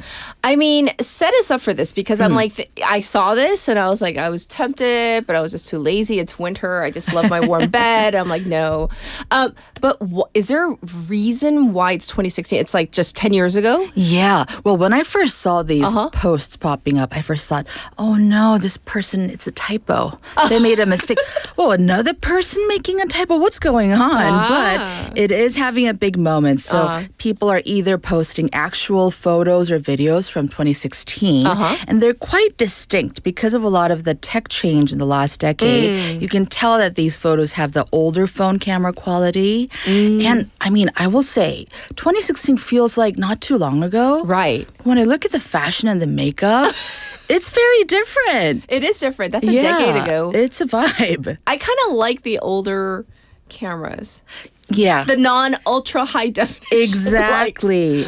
Speaker 7: I mean, set us up for this because I'm like, I saw this and I was like, I was tempted, but I was just too lazy. It's winter. I just love my warm bed. I'm like, no. But is there a reason why it's 2016? It's like just 10 years ago?
Speaker 11: Yeah. Well, when I first saw these posts popping up, I first thought, oh no, this person, it's a typo. They made a mistake. Oh, another person making a typo. What's going on? But it is having a big moment. So people are either posting actual photos or videos from 2016, and they're quite distinct because of a lot of the tech change in the last decade. You can tell that these photos have the older phone camera quality. And I mean, I will say, 2016 feels like not too long ago.
Speaker 7: Right.
Speaker 11: When I look at the fashion and the makeup, it's very different.
Speaker 7: It is different. That's a decade ago.
Speaker 11: It's a vibe.
Speaker 7: I kind of like the older cameras.
Speaker 11: Yeah.
Speaker 7: The non-ultra high definition.
Speaker 11: Exactly.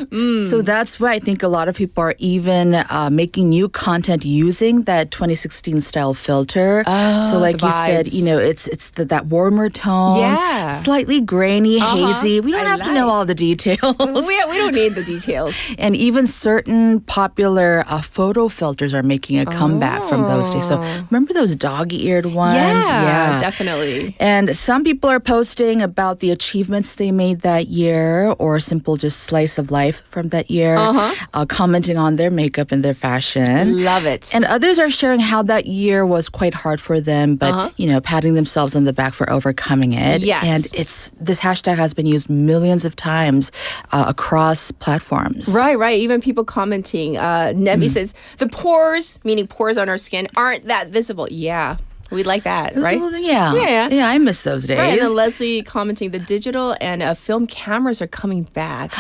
Speaker 11: So that's why I think a lot of people are even making new content using that 2016 style filter. So like
Speaker 7: the
Speaker 11: you said,
Speaker 7: vibes.
Speaker 11: it's that warmer tone.
Speaker 7: Yeah.
Speaker 11: Slightly grainy, hazy. We don't have to know all the details.
Speaker 7: we don't need the details.
Speaker 11: And even certain popular photo filters are making a comeback from those days. So remember those dog-eared ones?
Speaker 7: Yeah, definitely.
Speaker 11: And some people are posting about the achievements they made that year or simple just slice of life from that year, commenting on their makeup and their fashion.
Speaker 7: Love it.
Speaker 11: And others are sharing how that year was quite hard for them, but, patting themselves on the back for overcoming it.
Speaker 7: Yes.
Speaker 11: And this hashtag has been used millions of times across platforms.
Speaker 7: Right. Even people commenting. Nevi says, the pores, meaning pores on our skin, aren't that visible. Yeah. We like that,
Speaker 11: It was a
Speaker 7: right?
Speaker 11: little- yeah, I miss those days.
Speaker 7: Right, and then Leslie commenting, the digital and film cameras are coming back.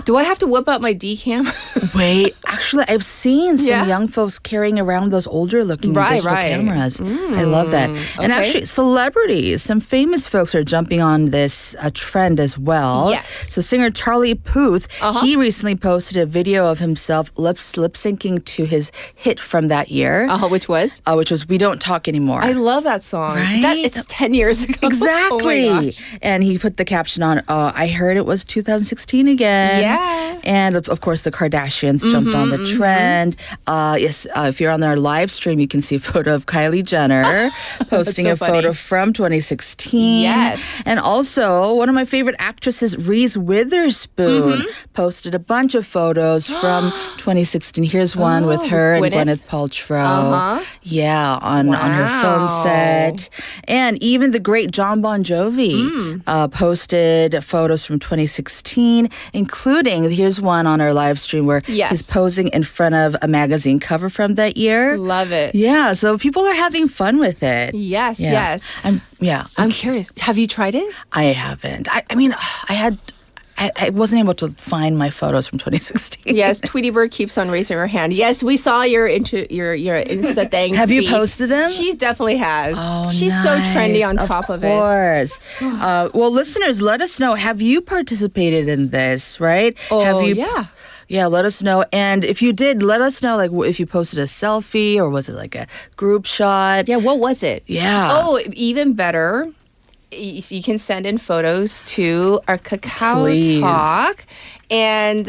Speaker 7: Do I have to whip out my D-cam?
Speaker 11: Wait, actually, I've seen some young folks carrying around those older-looking digital cameras. I love that. And actually, celebrities, some famous folks are jumping on this trend as well.
Speaker 7: Yes.
Speaker 11: So singer Charlie Puth, he recently posted a video of himself lip-syncing to his hit from that year.
Speaker 7: Which was?
Speaker 11: Which was We Don't Talk Anymore. more.
Speaker 7: I love that song.
Speaker 11: Right?
Speaker 7: It's 10 years ago.
Speaker 11: Exactly.
Speaker 7: Oh my gosh.
Speaker 11: And he put the caption on, I heard it was 2016 again.
Speaker 7: Yeah.
Speaker 11: And of course, the Kardashians jumped on the trend. Yes, if you're on our live stream, you can see a photo of Kylie Jenner posting
Speaker 7: so
Speaker 11: a photo
Speaker 7: funny.
Speaker 11: from 2016.
Speaker 7: Yes.
Speaker 11: And also, one of my favorite actresses, Reese Witherspoon, posted a bunch of photos from 2016. Here's one with her and Gwyneth Paltrow. Yeah, on her film set. And even the great John Bon Jovi posted photos from 2016, including, here's one on our live stream where he's posing in front of a magazine cover from that year.
Speaker 7: Love it.
Speaker 11: Yeah, so people are having fun with it.
Speaker 7: Yes,
Speaker 11: Yeah.
Speaker 7: yes.
Speaker 11: I'm
Speaker 7: curious. Have you tried it?
Speaker 11: I haven't. I mean, I wasn't able to find my photos from 2016.
Speaker 7: Yes, Tweety Bird keeps on raising her hand. Yes, we saw your Insta thing.
Speaker 11: Have you posted them?
Speaker 7: She definitely has.
Speaker 11: Oh,
Speaker 7: She's so trendy on top of it.
Speaker 11: Of course. Well, listeners, let us know. Have you participated in this, right?
Speaker 7: Oh,
Speaker 11: yeah. Yeah, let us know. And if you did, let us know, like, if you posted a selfie or was it like a group shot?
Speaker 7: Yeah, what was it?
Speaker 11: Yeah.
Speaker 7: Oh, even better. You can send in photos to our Kakao Talk. And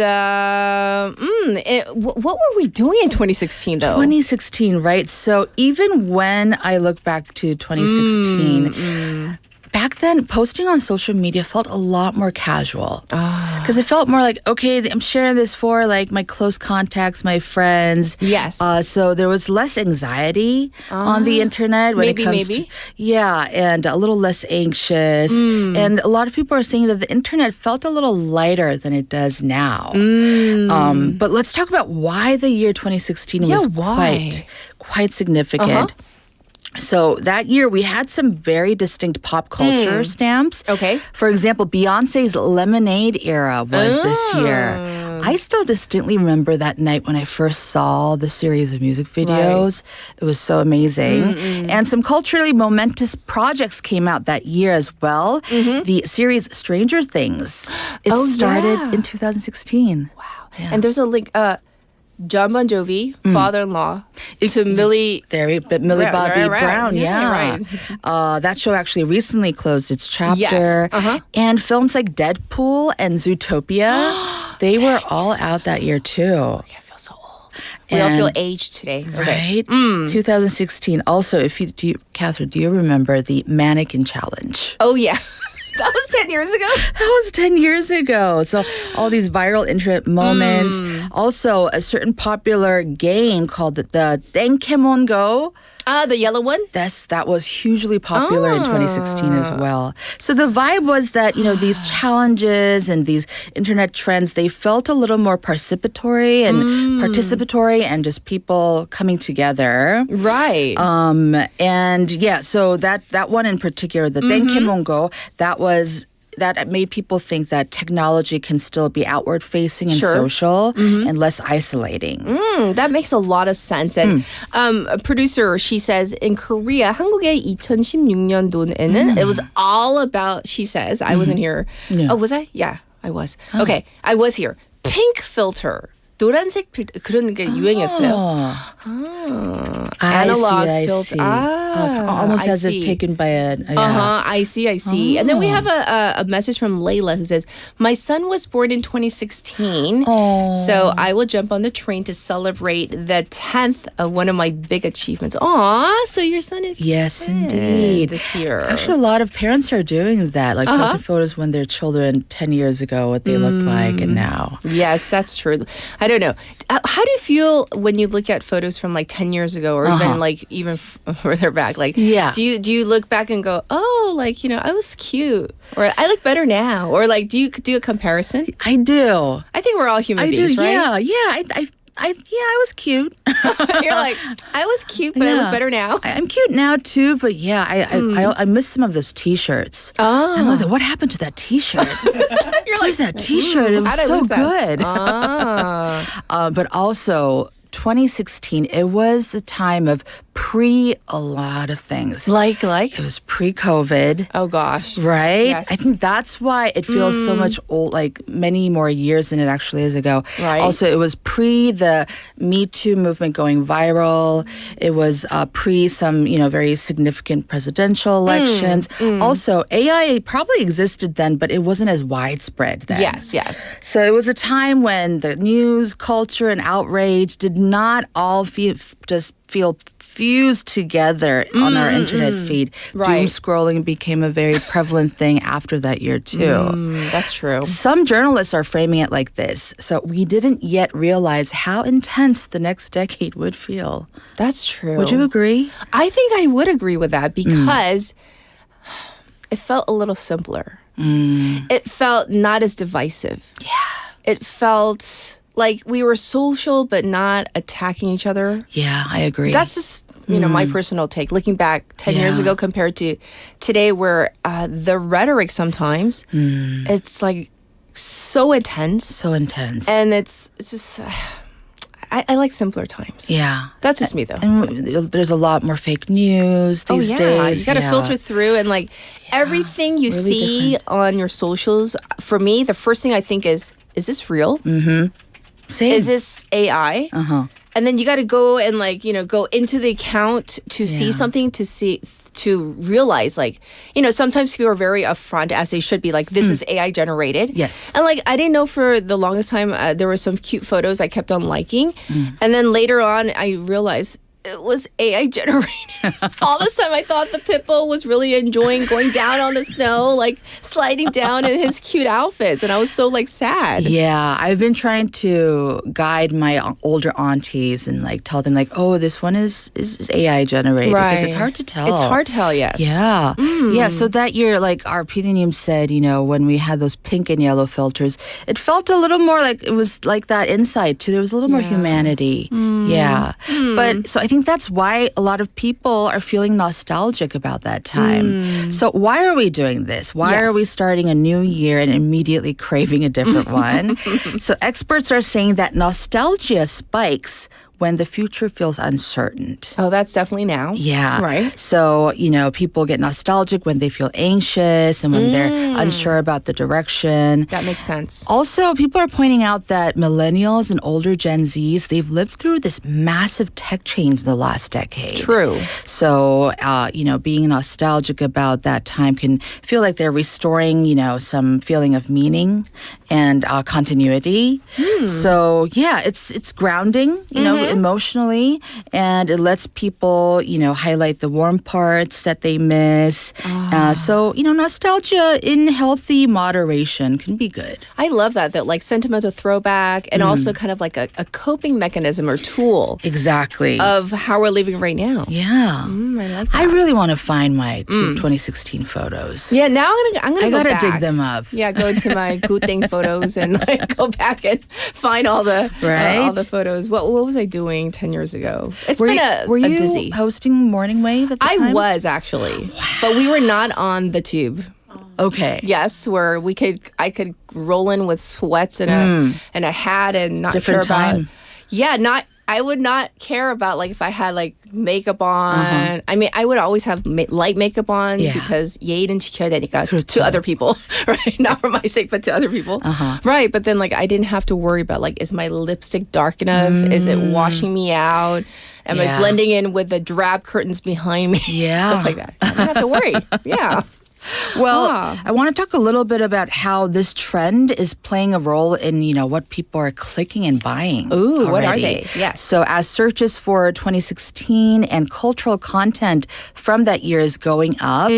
Speaker 7: what were we doing in 2016, though?
Speaker 11: 2016, right? So even when I look back to 2016, back then, posting on social media felt a lot more casual. Because it felt more like, okay, I'm sharing this for like my close contacts, my friends.
Speaker 7: Yes.
Speaker 11: So there was less anxiety on the internet when it comes to... Yeah, and a little less anxious. And a lot of people are saying that the internet felt a little lighter than it does now. But let's talk about why the year 2016 was quite significant. So that year, we had some very distinct pop culture stamps.
Speaker 7: Okay.
Speaker 11: For example, Beyonce's Lemonade era was this year. I still distinctly remember that night when I first saw the series of music videos. It was so amazing. And some culturally momentous projects came out that year as well. The series Stranger Things. It started in 2016. Wow. Yeah.
Speaker 7: And there's a link... John Bon Jovi, father-in-law, to Millie
Speaker 11: Bobby Brown. That show actually recently closed its chapter.
Speaker 7: Yes.
Speaker 11: And films like Deadpool and Zootopia, they were all out that year too.
Speaker 7: Okay, I feel so old. We all feel aged today.
Speaker 11: Right? 2016. Also, Catherine, do you remember the Mannequin Challenge?
Speaker 7: Oh, yeah. That was 10 years ago?
Speaker 11: That was 10 years ago. So all these viral internet moments. Also, a certain popular game called the 땡캐몬 Go.
Speaker 7: The yellow one?
Speaker 11: That was hugely popular in 2016 as well. So the vibe was that, these challenges and these internet trends, they felt a little more participatory and just people coming together.
Speaker 7: Right.
Speaker 11: And yeah, so that one in particular, the 땡캐몬 Go, that made people think that technology can still be outward facing and social and less isolating.
Speaker 7: That makes a lot of sense. And a producer, she says, in Korea, 한국의 2016년도에는 it was all about, she says, I wasn't here.
Speaker 11: Yeah.
Speaker 7: Oh, was I? Yeah, I was. Okay, I was here. Pink filter. 노란색 필터 그런 게 유행이었어요. Analog filter.
Speaker 11: Almost as if taken by a...
Speaker 7: I see. And then we have a message from Layla who says, my son was born in 2016, so I will jump on the train to celebrate the 10th of one of my big achievements. Aw, so your son is 10
Speaker 11: indeed.
Speaker 7: This year.
Speaker 11: Actually, a lot of parents are doing that, like posting photos when their children 10 years ago, what they looked like and now.
Speaker 7: Yes, that's true. I don't know. How do you feel when you look at photos from like 10 years ago or even further back? Like, do you look back and go, oh, like, I was cute or I look better now? Or like, do you do a comparison?
Speaker 11: I do.
Speaker 7: I think we're all human beings, right?
Speaker 11: Yeah. I was cute.
Speaker 7: You're like, I was cute, but I look better now.
Speaker 11: I'm cute now too, but yeah, I miss some of those T-shirts.
Speaker 7: Oh.
Speaker 11: I was like, what happened to that T-shirt? Where's that T-shirt? It was so good.
Speaker 7: Ah.
Speaker 11: But also, 2016, it was the time of a lot of things.
Speaker 7: Like?
Speaker 11: It was pre-COVID.
Speaker 7: Oh, gosh.
Speaker 11: Right?
Speaker 7: Yes.
Speaker 11: I think that's why it feels so much old, like many more years than it actually is ago.
Speaker 7: Right.
Speaker 11: Also, it was pre the Me Too movement going viral. It was pre some, very significant presidential elections. Also, AI probably existed then, but it wasn't as widespread then.
Speaker 7: Yes.
Speaker 11: So it was a time when the news, culture, and outrage did not all feel fused together on our internet feed.
Speaker 7: Right.
Speaker 11: Doom scrolling became a very prevalent thing after that year, too.
Speaker 7: That's true.
Speaker 11: Some journalists are framing it like this. So we didn't yet realize how intense the next decade would feel.
Speaker 7: That's true.
Speaker 11: Would you agree?
Speaker 7: I think I would agree with that because it felt a little simpler. It felt not as divisive.
Speaker 11: Yeah.
Speaker 7: It felt like we were social but not attacking each other.
Speaker 11: Yeah, I agree.
Speaker 7: That's just, my personal take. Looking back 10 years ago compared to today where the rhetoric sometimes, it's like so intense.
Speaker 11: So intense.
Speaker 7: And it's just... I like simpler times.
Speaker 11: Yeah.
Speaker 7: That's just me, though.
Speaker 11: And there's a lot more fake news these days.
Speaker 7: You got to filter through and everything you
Speaker 11: really
Speaker 7: see on your socials. For me, the first thing I think is this real?
Speaker 11: Same.
Speaker 7: Is this AI? And then you got to go and go into the account to see something to realize sometimes people are very upfront as they should be this is AI generated.
Speaker 11: Yes.
Speaker 7: And I didn't know for the longest time there were some cute photos I kept on liking. And then later on I realized it was AI generated. All this time I thought the pit bull was really enjoying going down on the snow, sliding down in his cute outfits. And I was so sad.
Speaker 11: Yeah, I've been trying to guide my older aunties and tell them oh, this one is AI generated.
Speaker 7: Right.
Speaker 11: Because it's hard to tell.
Speaker 7: It's hard to tell, yes.
Speaker 11: Yeah. Yeah, so that year, our opinion said, when we had those pink and yellow filters, it felt a little more it was like that inside too. There was a little more humanity. Yeah. But so I think that's why a lot of people are feeling nostalgic about that time. So why are we doing this? Why are we starting a new year and immediately craving a different one? So experts are saying that nostalgia spikes when the future feels uncertain.
Speaker 7: Oh, that's definitely now.
Speaker 11: Yeah.
Speaker 7: Right.
Speaker 11: So, people get nostalgic when they feel anxious and when they're unsure about the direction.
Speaker 7: That makes sense.
Speaker 11: Also, people are pointing out that millennials and older Gen Zs, they've lived through this massive tech change in the last decade.
Speaker 7: True.
Speaker 11: So, being nostalgic about that time can feel like they're restoring, some feeling of meaning and continuity. So, yeah, it's grounding, emotionally, and it lets people, highlight the warm parts that they miss. So, nostalgia in healthy moderation can be good.
Speaker 7: I love that sentimental throwback and also kind of a coping mechanism or tool.
Speaker 11: Exactly.
Speaker 7: Of how we're living right now.
Speaker 11: Yeah.
Speaker 7: I like that.
Speaker 11: I really want to find my 2016 photos.
Speaker 7: Yeah, now I'm gonna go
Speaker 11: gotta
Speaker 7: back.
Speaker 11: dig them up.
Speaker 7: Yeah, go into my good thing photos and go back and find all the all the photos. What was I doing 10 years ago?
Speaker 11: Were you
Speaker 7: dizzy.
Speaker 11: Hosting Morning Wave at the time?
Speaker 7: I was actually, but we were not on the tube.
Speaker 11: Okay.
Speaker 7: Yes, where I could roll in with sweats and a hat and not
Speaker 11: different
Speaker 7: care about.
Speaker 11: time.
Speaker 7: Yeah, I would not care about if I had makeup on. I mean, I would always have light makeup on because 예의는 지켜야 되니까 to other people, right? Not for my sake, but to other people, right? But then I didn't have to worry about is my lipstick dark enough? Is it washing me out? Am I blending in with the drab curtains behind me?
Speaker 11: Yeah,
Speaker 7: stuff like that. I don't have to worry. Yeah.
Speaker 11: Well, I want to talk a little bit about how this trend is playing a role in, what people are clicking and buying.
Speaker 7: Ooh,
Speaker 11: already.
Speaker 7: what are they? Yes.
Speaker 11: So as searches for 2016 and cultural content from that year is going up,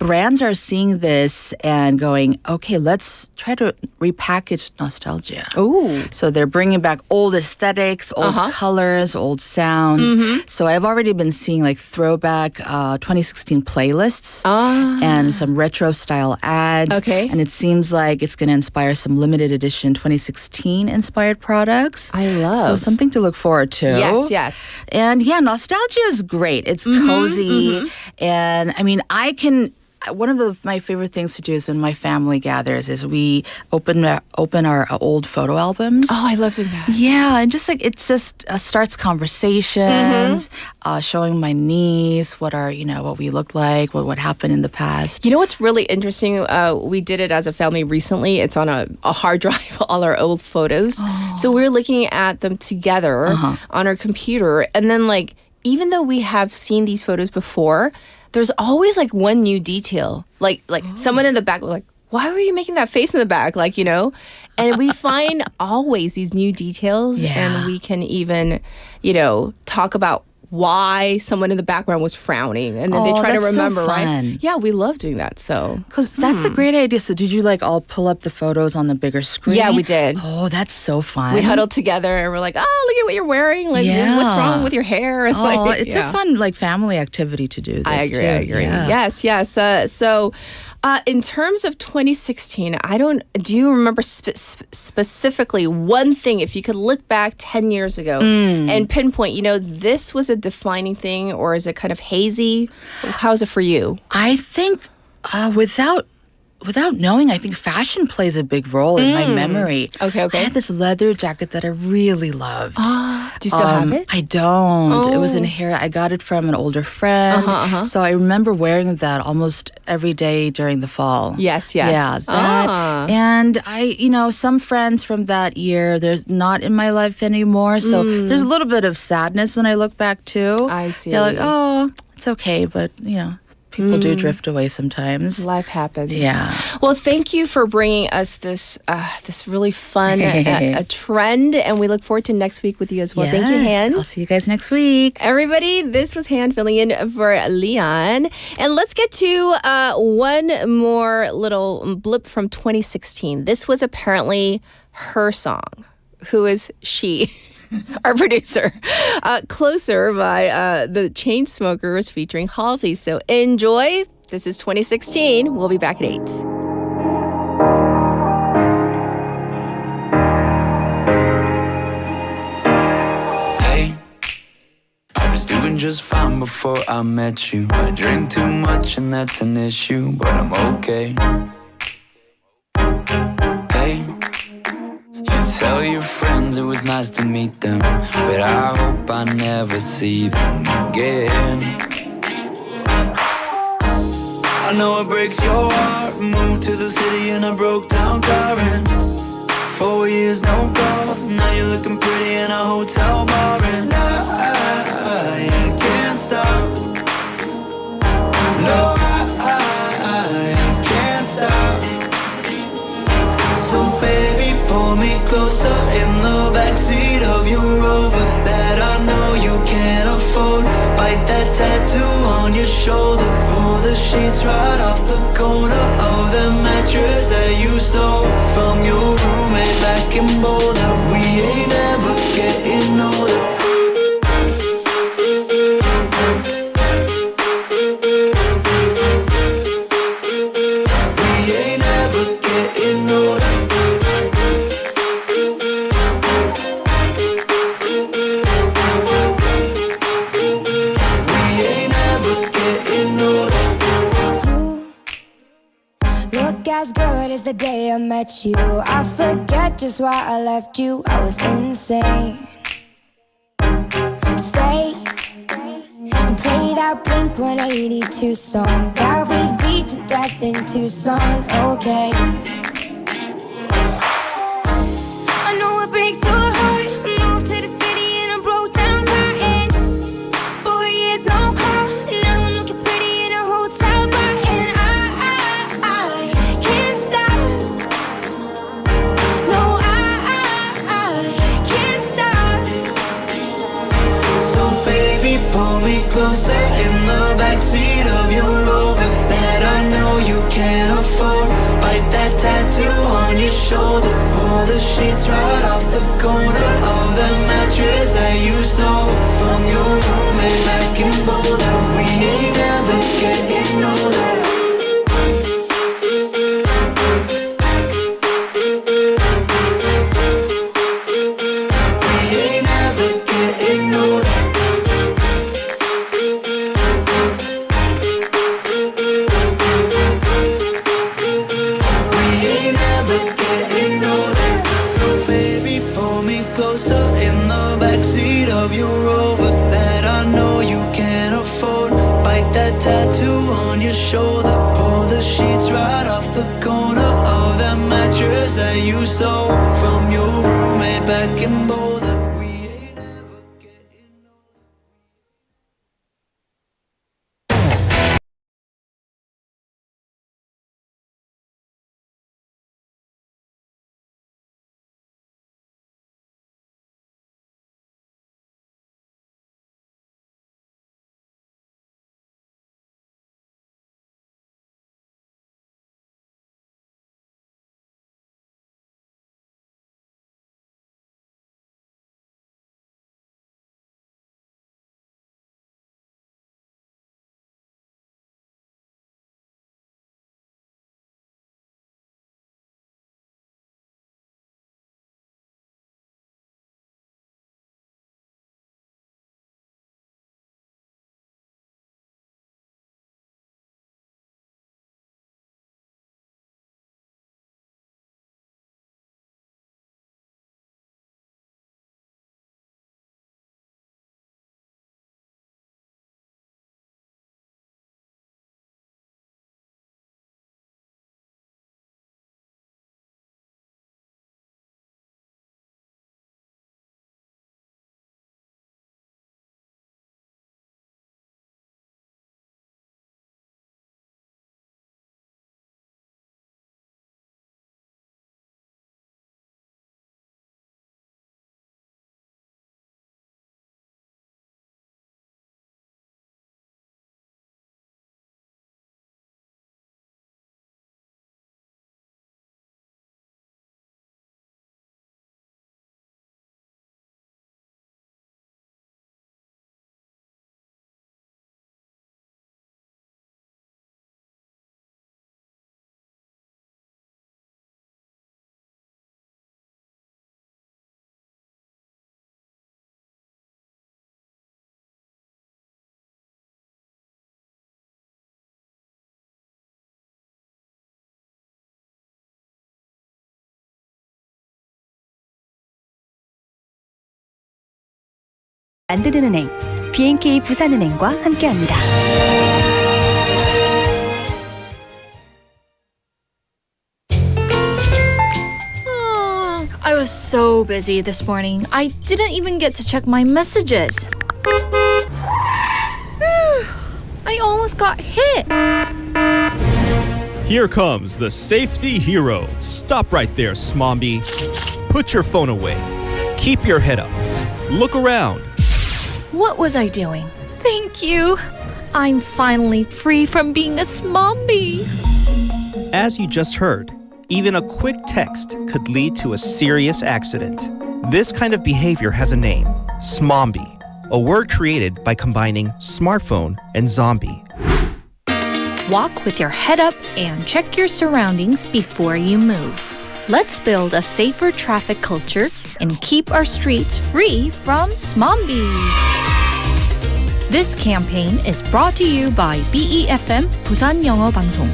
Speaker 11: brands are seeing this and going, okay, let's try to repackage nostalgia.
Speaker 7: Ooh.
Speaker 11: So they're bringing back old aesthetics, old colors, old sounds. So I've already been seeing throwback 2016 playlists and some retro style ads.
Speaker 7: Okay.
Speaker 11: And it seems like it's going to inspire some limited edition 2016 inspired products.
Speaker 7: I love.
Speaker 11: So something to look forward to.
Speaker 7: Yes.
Speaker 11: And yeah, nostalgia is great. It's cozy. And I mean, I one of my favorite things to do is when my family gathers is we open our old photo albums.
Speaker 7: Oh, I love doing that.
Speaker 11: Yeah, and just like it just starts conversations, showing my niece what we look like, what happened in the past.
Speaker 7: You know what's really interesting? We did it as a family recently. It's on a hard drive, all our old photos.
Speaker 11: Oh.
Speaker 7: So we're looking at them together on our computer. And then like, even though we have seen these photos before, there's always like one new detail. Like someone in the back was like, why were you making that face in the back? Like, and we find always these new details and we can even, talk about why someone in the background was frowning, and then they try to remember,
Speaker 11: so fun.
Speaker 7: right? Yeah, we love doing that. So,
Speaker 11: because that's a great idea. So, did you like all pull up the photos on the bigger screen?
Speaker 7: Yeah, we did.
Speaker 11: Oh, that's so fun.
Speaker 7: We huddled together and we're like, oh, look at what you're wearing. Like, what's wrong with your hair? And
Speaker 11: It's a fun like family activity to do this.
Speaker 7: I agree.
Speaker 11: Yeah.
Speaker 7: Yes. So, in terms of 2016, do you remember specifically one thing, if you could look back 10 years ago and pinpoint, this was a defining thing, or is it kind of hazy? How's it for you?
Speaker 11: I think without knowing, I think fashion plays a big role in my memory.
Speaker 7: Okay.
Speaker 11: I had this leather jacket that I really loved.
Speaker 7: Do you still have it?
Speaker 11: I don't. It was in here. I got it from an older friend. So I remember wearing that almost every day during the fall.
Speaker 7: Yes.
Speaker 11: Yeah, that. And some friends from that year, they're not in my life anymore. So there's a little bit of sadness when I look back too.
Speaker 7: I see.
Speaker 11: You're like, oh, it's okay, but people do drift away sometimes.
Speaker 7: Life happens.
Speaker 11: Yeah.
Speaker 7: Well, thank you for bringing us this really fun a trend, and we look forward to next week with you as well.
Speaker 11: Yes.
Speaker 7: Thank you, Han.
Speaker 11: I'll see you guys next week.
Speaker 7: Everybody, this was Han filling in for Leon. And let's get to one more little blip from 2016. This was apparently her song. Who is she? Our producer. Closer by the Chainsmokers featuring Halsey. So enjoy. This is 2016. We'll be back at 8.
Speaker 12: Hey, I was doing just fine before I met you. I drink too much and that's an issue, but I'm okay. Hey, tell your friends it was nice to meet them, but I hope I never see them again. I know it breaks your heart. Moved to the city in a broke down car, and 4 years no calls. Now you're looking pretty in a hotel bar, and I can't stop. No, I can't stop. So baby, pull me closer in the backseat of your Rover that I know you can't afford. Bite that tattoo on your shoulder. Pull the sheets right off the corner of the mattress that you stole from your roommate back in Boulder. We ain't ever getting older.
Speaker 13: The day I met you, I forget just why I left you. I was insane. Stay and play that Blink-182 song that we beat to death in Tucson. Okay. I know it breaks your heart. Moved to the city in a broke down car, and 4 years no call. Now I'm looking pretty in a hotel bar, and I can't stop. No, I can't stop.
Speaker 12: So baby, pull me closer in the backseat of your Rover that I know you can't afford. Bite that tattoo on your shoulder. Pull the sheets right off the corner of the mattress that you stole from your roommate back in Boulder. We ain't never getting older. that you stole from your roommate back in Boulder. We ain't ever getting old.
Speaker 14: 만드는 은행, B&K 부산은행과 함께합니다.
Speaker 15: I was so busy this morning. I didn't even get to check my messages. I almost got hit.
Speaker 16: Here comes the safety hero. Stop right there, Smombi. Put your phone away. Keep your head up. Look around.
Speaker 15: What was I doing?
Speaker 14: Thank you. I'm finally free from being a smombie.
Speaker 4: As you just heard, even a quick text could lead to a serious accident. This kind of behavior has a name, smombi, a word created by combining smartphone and zombie.
Speaker 14: Walk with your head up and check your surroundings before you move. Let's build a safer traffic culture and keep our streets free from smombies. This campaign is brought to you by BEFM 부산영어방송.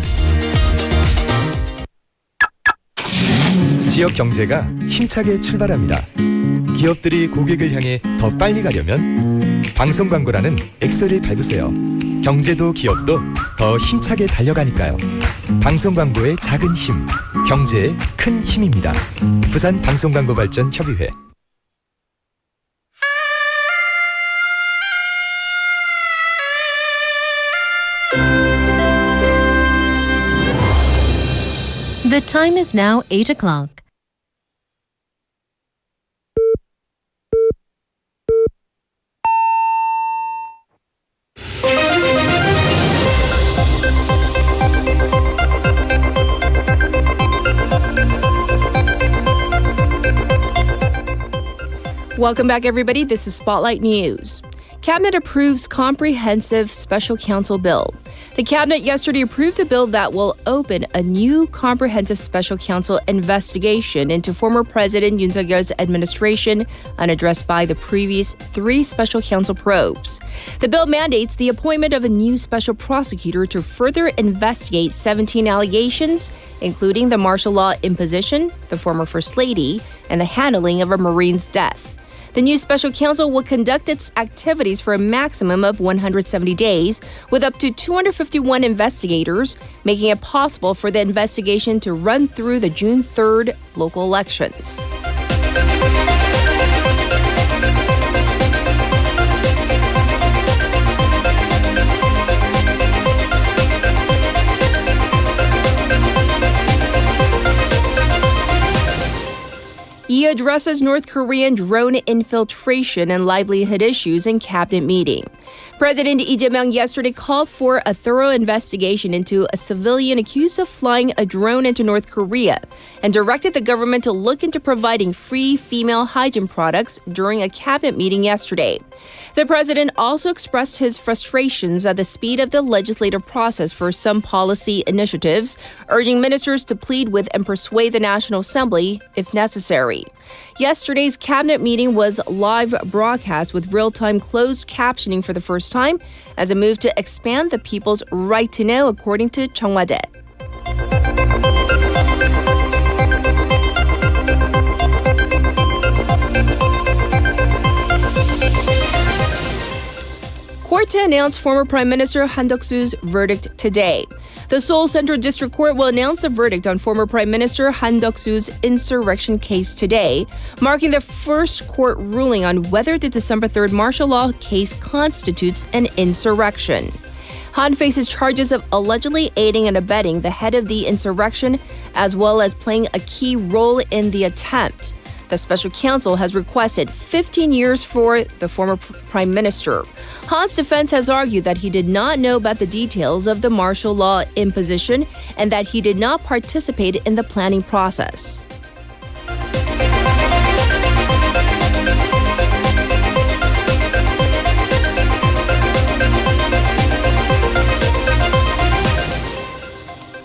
Speaker 17: 지역 경제가 힘차게 출발합니다. 기업들이 고객을 향해 더 빨리 가려면 방송 광고라는 X를 밟으세요. 경제도 기업도 더 힘차게 달려가니까요. 방송 광고의 작은 힘, 경제의 큰 힘입니다. 부산 방송광고발전협의회.
Speaker 18: The time is now 8 o'clock.
Speaker 7: Welcome back, everybody. This is Spotlight News. Cabinet approves comprehensive special counsel bill. The cabinet yesterday approved a bill that will open a new comprehensive special counsel investigation into former President Yoon Suk-yeol's administration, unaddressed by the previous 3 special counsel probes. The bill mandates the appointment of a new special prosecutor to further investigate 17 allegations, including the martial law imposition, the former First Lady, and the handling of a Marine's death. The new special counsel will conduct its activities for a maximum of 170 days, with up to 251 investigators, making it possible for the investigation to run through the June 3rd local elections. He addresses North Korean drone infiltration and livelihood issues in cabinet meeting. President Lee Jae-myung yesterday called for a thorough investigation into a civilian accused of flying a drone into North Korea and directed the government to look into providing free female hygiene products during a cabinet meeting yesterday. The president also expressed his frustrations at the speed of the legislative process for some policy initiatives, urging ministers to plead with and persuade the National Assembly if necessary. Yesterday's cabinet meeting was live broadcast with real-time closed captioning for the first time as a move to expand the people's right to know, according to 청와대. Court to announce former Prime Minister Han Duck-soo's verdict today. The Seoul Central District Court will announce a verdict on former Prime Minister Han Duck-soo's insurrection case today, marking the first court ruling on whether the December 3rd martial law case constitutes an insurrection. Han faces charges of allegedly aiding and abetting the head of the insurrection, as well as playing a key role in the attempt. The special counsel has requested 15 years for the former prime minister. Han's defense has argued that he did not know about the details of the martial law imposition and that he did not participate in the planning process.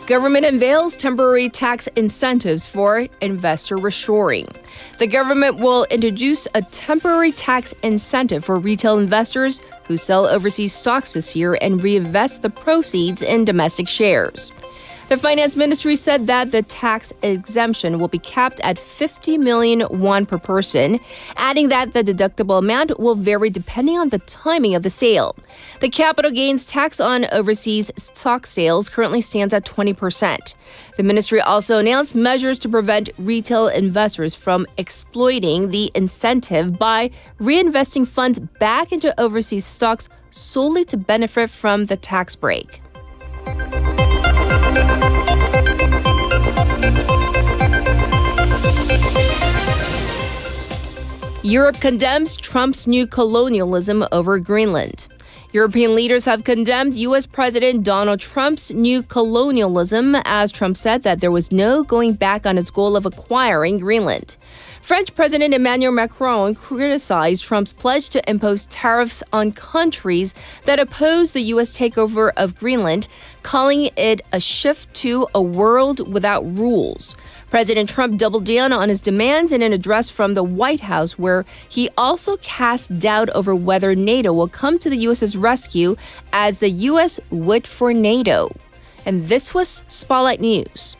Speaker 7: Government unveils temporary tax incentives for investor reshoring. The government will introduce a temporary tax incentive for retail investors who sell overseas stocks this year and reinvest the proceeds in domestic shares. The finance ministry said that the tax exemption will be capped at 50 million won per person, adding that the deductible amount will vary depending on the timing of the sale. The capital gains tax on overseas stock sales currently stands at 20%. The ministry also announced measures to prevent retail investors from exploiting the incentive by reinvesting funds back into overseas stocks solely to benefit from the tax break. Europe condemns Trump's new colonialism over Greenland. European leaders have condemned U.S. President Donald Trump's new colonialism as Trump said that there was no going back on his goal of acquiring Greenland. French President Emmanuel Macron criticized Trump's pledge to impose tariffs on countries that oppose the U.S. takeover of Greenland, calling it a shift to a world without rules. President Trump doubled down on his demands in an address from the White House, where he also cast doubt over whether NATO will come to the U.S.'s rescue as the U.S. would for NATO. And this was Spotlight News.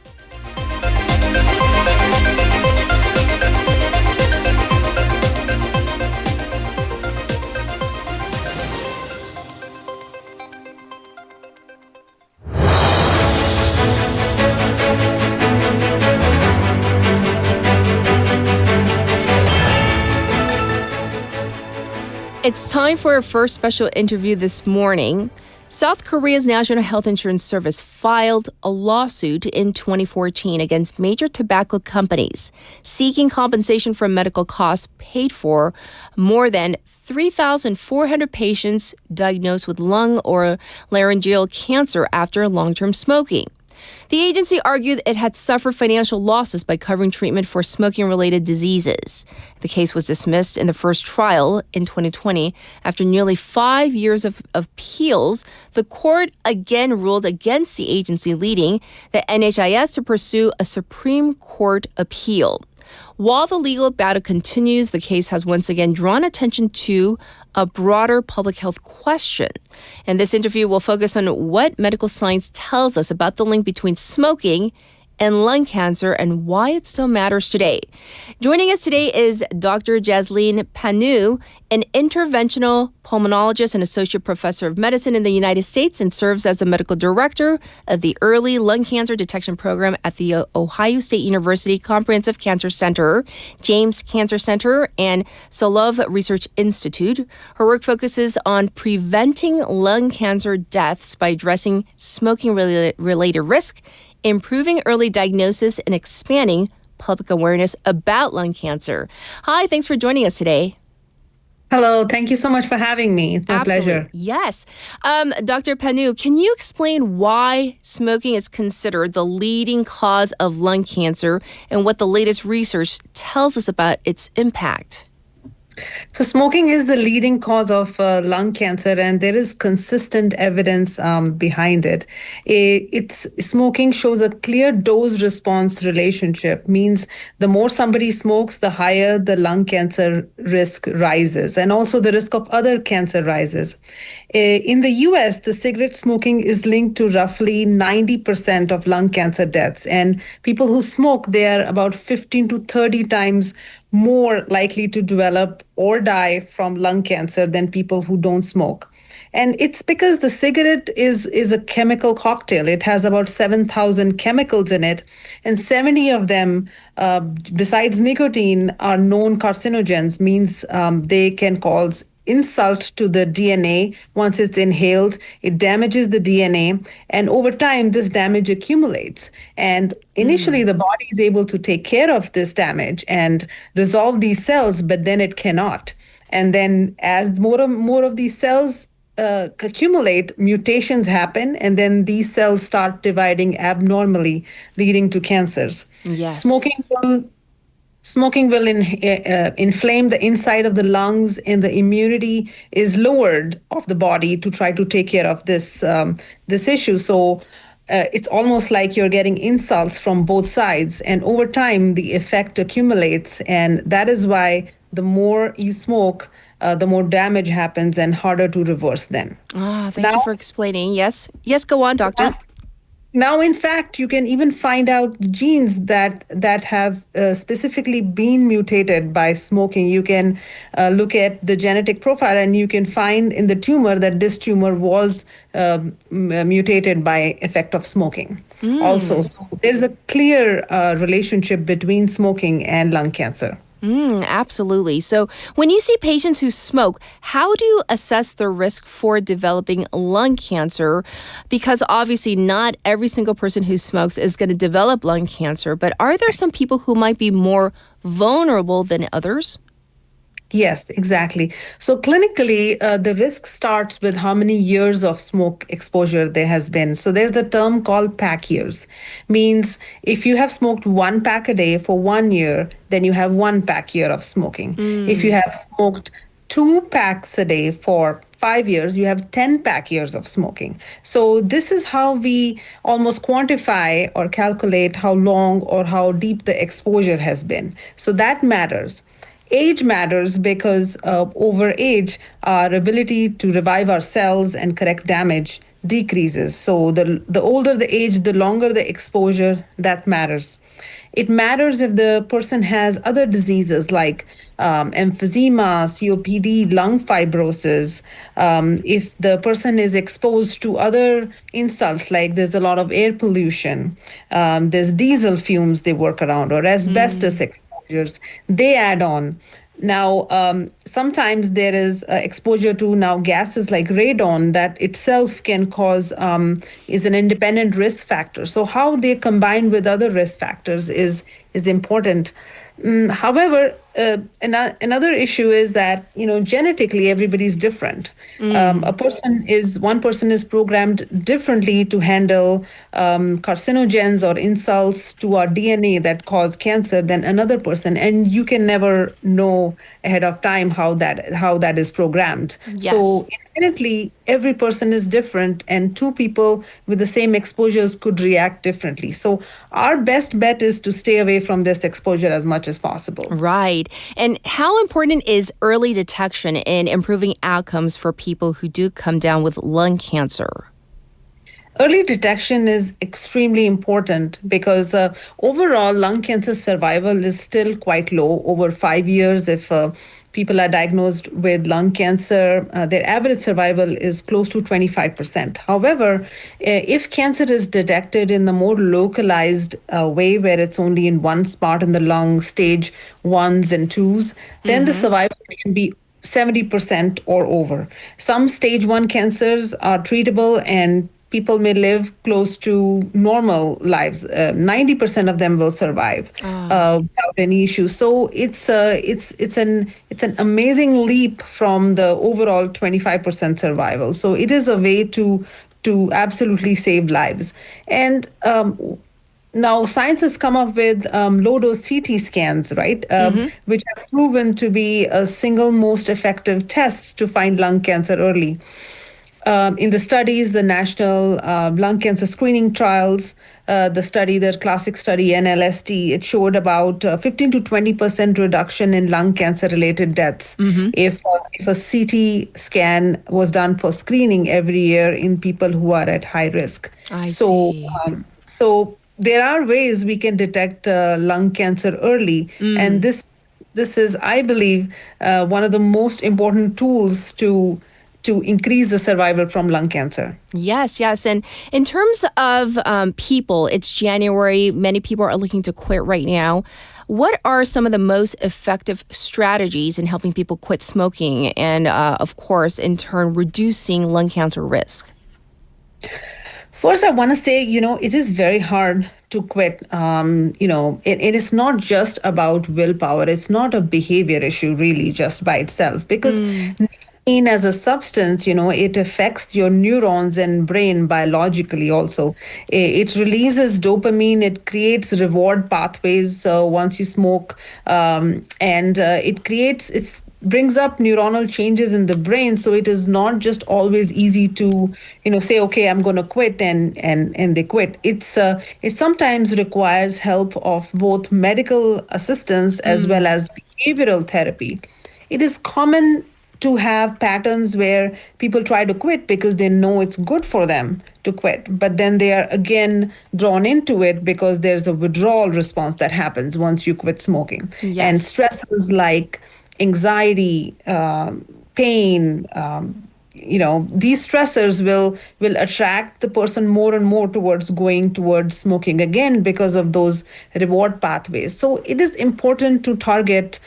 Speaker 7: It's time for our first special interview this morning. South Korea's National Health Insurance Service filed a lawsuit in 2014 against major tobacco companies, seeking compensation for medical costs paid for more than 3,400 patients diagnosed with lung or laryngeal cancer after long-term smoking. The agency argued it had suffered financial losses by covering treatment for smoking-related diseases. The case was dismissed in the first trial in 2020. After nearly 5 years of appeals, the court again ruled against the agency, leading the NHIS to pursue a Supreme Court appeal. While the legal battle continues, the case has once again drawn attention to a broader public health question. And this interview will focus on what medical science tells us about the link between smoking and lung cancer and why it still matters today. Joining us today is Dr. Jasleen Panu, an interventional pulmonologist and associate professor of medicine in the United States and serves as the medical director of the Early Lung Cancer Detection Program at the Ohio State University Comprehensive Cancer Center, James Cancer Center, and Solove Research Institute. Her work focuses on preventing lung cancer deaths by addressing smoking-related risk, improving early diagnosis, and expanding public awareness about lung cancer. Hi, thanks for joining us today.
Speaker 19: Hello, thank you so much for having me. It's my pleasure.
Speaker 7: Yes. Dr. Panu, can you explain why smoking is considered the leading cause of lung cancer and what the latest research tells us about its impact?
Speaker 19: So smoking is the leading cause of lung cancer, and there is consistent evidence behind it. Smoking shows a clear dose-response relationship, means the more somebody smokes, the higher the lung cancer risk rises, and also the risk of other cancer rises. In the U.S., the cigarette smoking is linked to roughly 90% of lung cancer deaths, and people who smoke, they are about 15 to 30 times more likely to develop or die from lung cancer than people who don't smoke. And it's because the cigarette is a chemical cocktail. It has about 7,000 chemicals in it, and 70 of them, besides nicotine, are known carcinogens, means they can cause insult to the DNA. Once it's inhaled, it damages the DNA, and over time this damage accumulates, and initially the body is able to take care of this damage and resolve these cells, but then it cannot. And then as more of these cells accumulate, mutations happen, and then these cells start dividing abnormally, leading to cancers.
Speaker 7: Yes.
Speaker 19: Smoking will inflame the inside of the lungs, and the immunity is lowered of the body to try to take care of this issue. So it's almost like you're getting insults from both sides, and over time the effect accumulates, and that is why the more you smoke, the more damage happens and harder to reverse then.
Speaker 7: Thank you for explaining. Yes, go on, doctor.
Speaker 19: Now, in fact, you can even find out genes that have specifically been mutated by smoking. You can look at the genetic profile, and you can find in the tumor that this tumor was mutated by effect of smoking. Also, so there's a clear relationship between smoking and lung cancer.
Speaker 7: Absolutely. So when you see patients who smoke, how do you assess the risk for developing lung cancer? Because obviously not every single person who smokes is going to develop lung cancer, but are there some people who might be more vulnerable than others?
Speaker 19: Yes, exactly. So clinically, the risk starts with how many years of smoke exposure there has been. So there's a term called pack years. Means if you have smoked 1 pack a day for 1 year, then you have 1 pack year of smoking. If you have smoked 2 packs a day for 5 years, you have 10 pack years of smoking. So this is how we almost quantify or calculate how long or how deep the exposure has been. So that matters. Age matters because over age, our ability to revive our cells and correct damage decreases. So the older the age, the longer the exposure, that matters. It matters if the person has other diseases like emphysema, COPD, lung fibrosis. If the person is exposed to other insults, like there's a lot of air pollution, there's diesel fumes they work around, or asbestos exposures, they add on. Now, sometimes there is exposure to now gases like radon that itself can cause, is an independent risk factor. So how they combine with other risk factors is important. However, another issue is that, genetically everybody's different. One person is programmed differently to handle carcinogens or insults to our DNA that cause cancer than another person, and you can never know ahead of time how that is programmed.
Speaker 7: Yes.
Speaker 19: So inherently, every person is different, and 2 people with the same exposures could react differently. So our best bet is to stay away from this exposure as much as possible.
Speaker 7: Right. And how important is early detection in improving outcomes for people who do come down with lung cancer?
Speaker 19: Early detection is extremely important because overall lung cancer survival is still quite low. Over 5 years, if people are diagnosed with lung cancer, their average survival is close to 25%. However, if cancer is detected in a more localized way, where it's only in one spot in the lung, stage 1s and 2s, then the survival can be 70% or over. Some stage 1 cancers are treatable and people may live close to normal lives. 90% of them will survive without any issues. So it's an amazing leap from the overall 25% survival. So it is a way to absolutely save lives. And now science has come up with low-dose CT scans, right, which have proven to be a single most effective test to find lung cancer early. In the studies, the National Lung Cancer Screening Trials, the classic study NLST, it showed about 15 to 20% reduction in lung cancer-related deaths if a CT scan was done for screening every year in people who are at high risk. So there are ways we can detect lung cancer early, and this is, I believe, one of the most important tools to increase the survival from lung cancer.
Speaker 7: Yes. And in terms of people, it's January. Many people are looking to quit right now. What are some of the most effective strategies in helping people quit smoking and, of course, in turn, reducing lung cancer risk?
Speaker 19: First, I want to say, it is very hard to quit. It is not just about willpower. It's not a behavior issue, really, just by itself, because nicotine as a substance, it affects your neurons and brain biologically also. It releases dopamine. It creates reward pathways once you smoke, and it brings up neuronal changes in the brain. So it is not just always easy to, say, okay, I'm going to quit and they quit. It sometimes requires help of both medical assistance as well as behavioral therapy. It is common to have patterns where people try to quit because they know it's good for them to quit, but then they are again drawn into it because there's a withdrawal response that happens once you quit smoking.
Speaker 7: Yes.
Speaker 19: And stresses like anxiety, pain, these stressors will attract the person more and more towards going towards smoking again because of those reward pathways. So it is important to target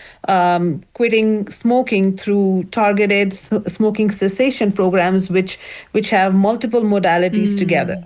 Speaker 19: quitting smoking through targeted smoking cessation programs, which have multiple modalities together.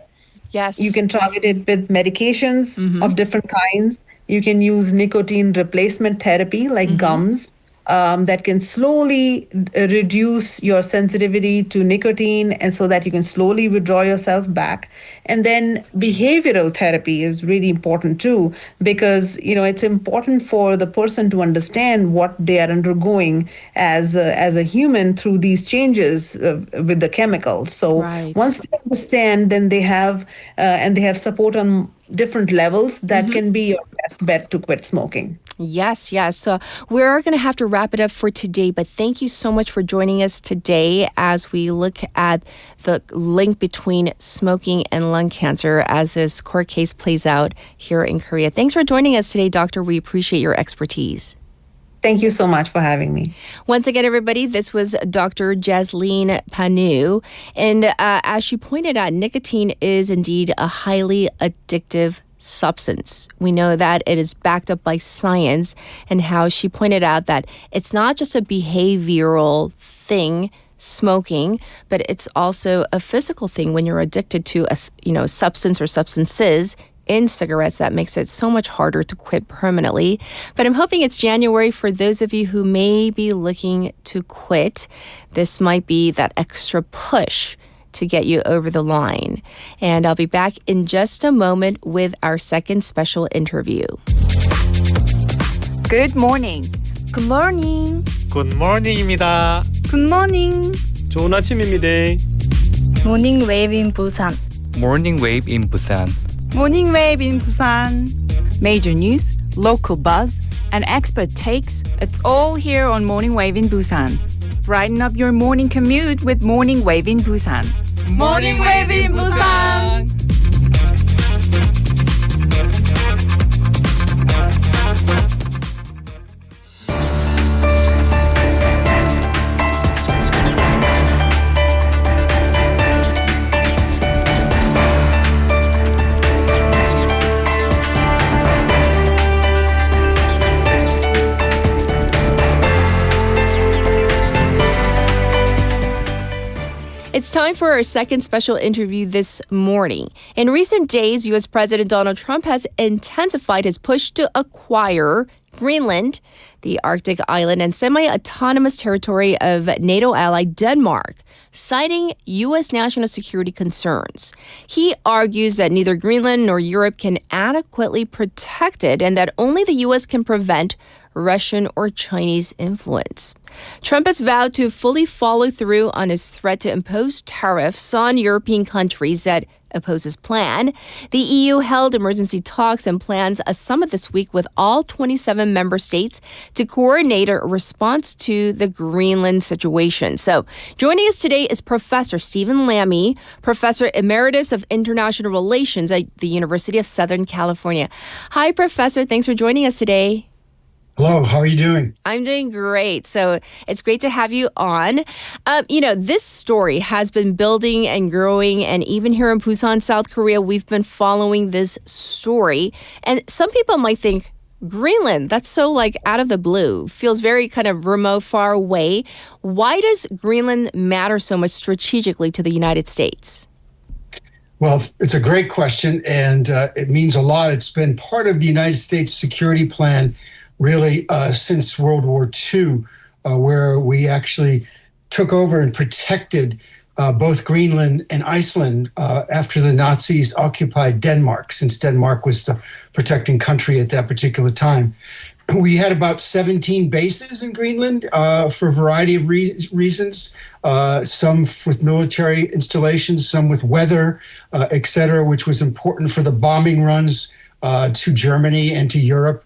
Speaker 7: Yes.
Speaker 19: You can target it with medications of different kinds. You can use nicotine replacement therapy like gums. That can slowly reduce your sensitivity to nicotine, and so that you can slowly withdraw yourself back. And then behavioral therapy is really important too, because it's important for the person to understand what they are undergoing as a human through these changes with the chemicals. So once they understand, then they have support on different levels that can be your best bet to quit smoking.
Speaker 7: Yes. So we're going to have to wrap it up for today, but thank you so much for joining us today as we look at the link between smoking and lung cancer as this court case plays out here in Korea. Thanks for joining us today, Doctor. We appreciate your expertise.
Speaker 19: Thank you so much for having me.
Speaker 7: Once again, everybody, this was Dr. Jasleen Panu. And as she pointed out, nicotine is indeed a highly addictive substance. We know that it is backed up by science, and how she pointed out that it's not just a behavioral thing, smoking, but it's also a physical thing when you're addicted to a substance or substances in cigarettes. That makes it so much harder to quit permanently. But I'm hoping it's January for those of you who may be looking to quit. This might be that extra push to get you over the line. And I'll be back in just a moment with our second special interview.
Speaker 20: Good morning.
Speaker 15: Good morning.
Speaker 21: Good morning입니다.
Speaker 20: Good morning.
Speaker 21: 좋은 아침입니다.
Speaker 15: Morning wave in Busan.
Speaker 22: Morning wave in Busan.
Speaker 20: Morning wave in Busan. Major news, local buzz, and expert takes. It's all here on Morning Wave in Busan. Brighten up your morning commute with Morning Wave in Busan. Morning Wave in Busan.
Speaker 7: It's time for our second special interview this morning. In recent days, U.S. President Donald Trump has intensified his push to acquire Greenland, the Arctic island and semi-autonomous territory of NATO ally Denmark, citing U.S. national security concerns. He argues that neither Greenland nor Europe can adequately protect it and that only the U.S. can prevent Russian or Chinese influence. Trump has vowed to fully follow through on his threat to impose tariffs on European countries that oppose his plan. The EU held emergency talks and plans a summit this week with all 27 member states to coordinate a response to the Greenland situation. So joining us today is Professor Stephen Lammy, Professor Emeritus of International Relations at the University of Southern California. Hi, Professor. Thanks for joining us today.
Speaker 1: Hello, how are you doing?
Speaker 7: I'm doing great. So it's great to have you on. This story has been building and growing, and even here in Busan, South Korea, we've been following this story. And some people might think, Greenland, that's so out of the blue, feels very kind of remote, far away. Why does Greenland matter so much strategically to the United States?
Speaker 1: Well, it's a great question, and it means a lot. It's been part of the United States security plan really since World War II, where we actually took over and protected both Greenland and Iceland after the Nazis occupied Denmark, since Denmark was the protecting country at that particular time. We had about 17 bases in Greenland for a variety of reasons, some with military installations, some with weather, et cetera, which was important for the bombing runs to Germany and to Europe.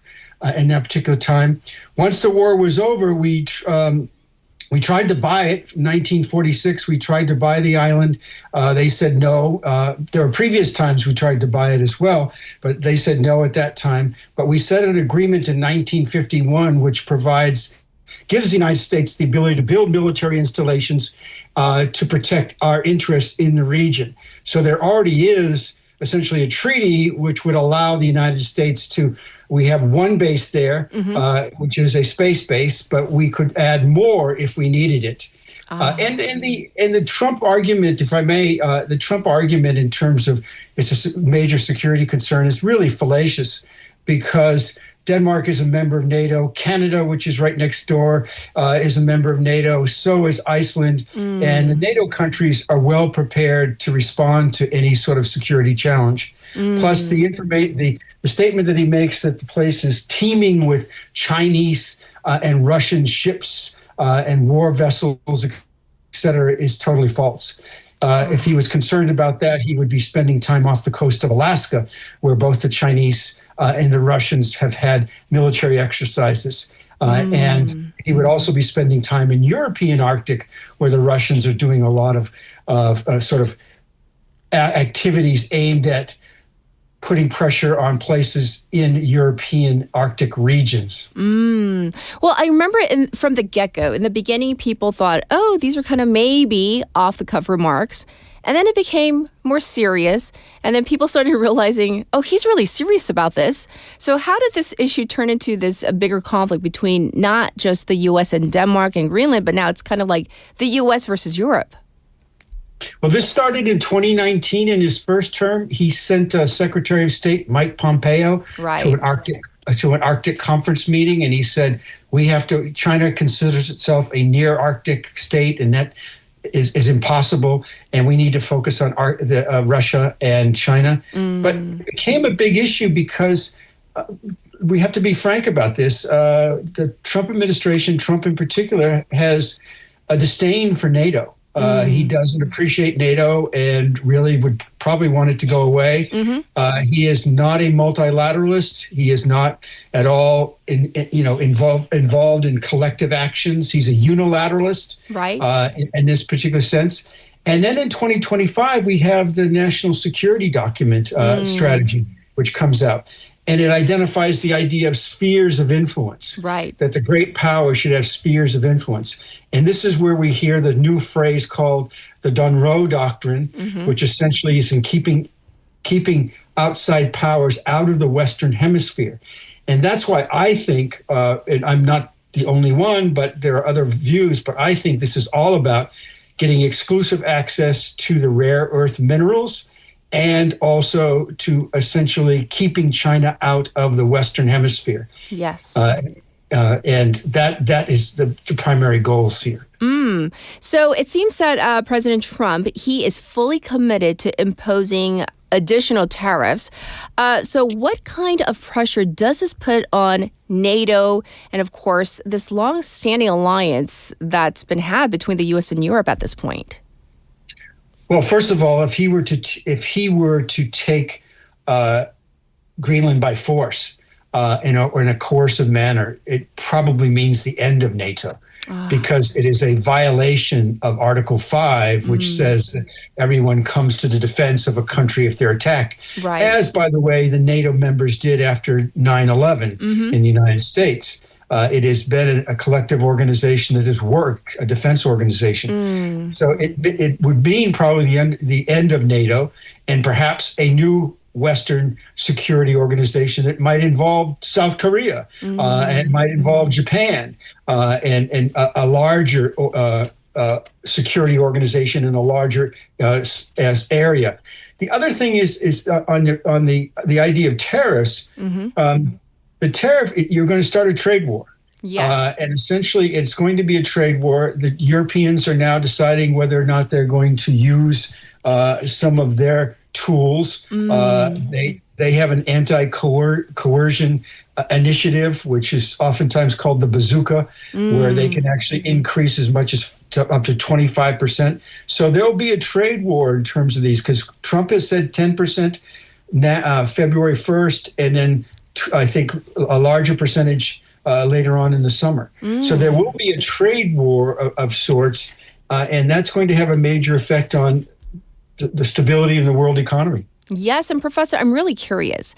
Speaker 1: In that particular time. Once the war was over, we tried to buy it. In 1946, we tried to buy the island. They said no. There were previous times we tried to buy it as well, but they said no at that time. But we set an agreement in 1951, which gives the United States the ability to build military installations to protect our interests in the region. So there already is essentially a treaty which would allow the United States we have one base there, which is a space base, but we could add more if we needed it. And the Trump argument, if I may, the Trump argument in terms of it's a major security concern is really fallacious, because Denmark is a member of NATO. Canada, which is right next door, is a member of NATO. So is Iceland. And the NATO countries are well prepared to respond to any sort of security challenge. Plus, the statement that he makes that the place is teeming with Chinese and Russian ships and war vessels, et cetera, is totally false. If he was concerned about that, he would be spending time off the coast of Alaska, where both the Chinese and the Russians have had military exercises. And he would also be spending time in European Arctic, where the Russians are doing a lot of activities aimed at putting pressure on places in European Arctic regions.
Speaker 7: Well, I remember from the get-go, in the beginning, people thought, oh, these are kind of maybe off-the-cuff remarks. And then it became more serious. And then people started realizing, oh, he's really serious about this. So how did this issue turn into this bigger conflict between not just the U.S. and Denmark and Greenland, but now it's kind of like the U.S. versus Europe?
Speaker 1: Well, this started in 2019. In his first term, he sent Secretary of State Mike Pompeo to an Arctic conference meeting, and he said, China considers itself a near Arctic state, and that is impossible, and we need to focus on Russia and China. But it became a big issue because we have to be frank about this. The Trump administration, Trump in particular, has a disdain for NATO. He doesn't appreciate NATO and really would probably want it to go away. He is not a multilateralist. He is not at all involved in collective actions. He's a unilateralist in this particular sense. And then in 2025, we have the national security document strategy, which comes out. And it identifies the idea of spheres of influence.
Speaker 7: Right.
Speaker 1: That the great power should have spheres of influence. And this is where we hear the new phrase called the Dunroe Doctrine, which essentially is in keeping outside powers out of the Western Hemisphere. And that's why I think, and I'm not the only one, but there are other views, but I think this is all about getting exclusive access to the rare earth minerals and also to essentially keeping China out of the Western Hemisphere.
Speaker 7: Yes.
Speaker 1: And that is the primary goals here.
Speaker 7: So it seems that President Trump, he is fully committed to imposing additional tariffs. So what kind of pressure does this put on NATO and, of course, this long-standing alliance that's been had between the U.S. and Europe at this point?
Speaker 1: Well, first of all, if he were to take Greenland by force in a coercive manner, it probably means the end of NATO. Because it is a violation of Article 5, which says that everyone comes to the defense of a country if they're attacked.
Speaker 7: Right.
Speaker 1: As, by the way, the NATO members did after 9/11 in the United States. It has been a collective organization that has worked, a defense organization. So it would mean probably the end of NATO and perhaps a new Western security organization that might involve South Korea and might involve Japan and a larger security organization in a larger area. The other thing is on the idea of tariffs. The tariff, you're going to start a trade war.
Speaker 7: Yes.
Speaker 1: And essentially, it's going to be a trade war. The Europeans are now deciding whether or not they're going to use some of their tools. They have an anti-coercion initiative, which is oftentimes called the bazooka, where they can actually increase as much as up to 25%. So there'll be a trade war in terms of these, because Trump has said 10% February 1st, and then I think a larger percentage later on in the summer. So there will be a trade war of sorts, and that's going to have a major effect on the stability of the world economy.
Speaker 7: Yes, and Professor, I'm really curious.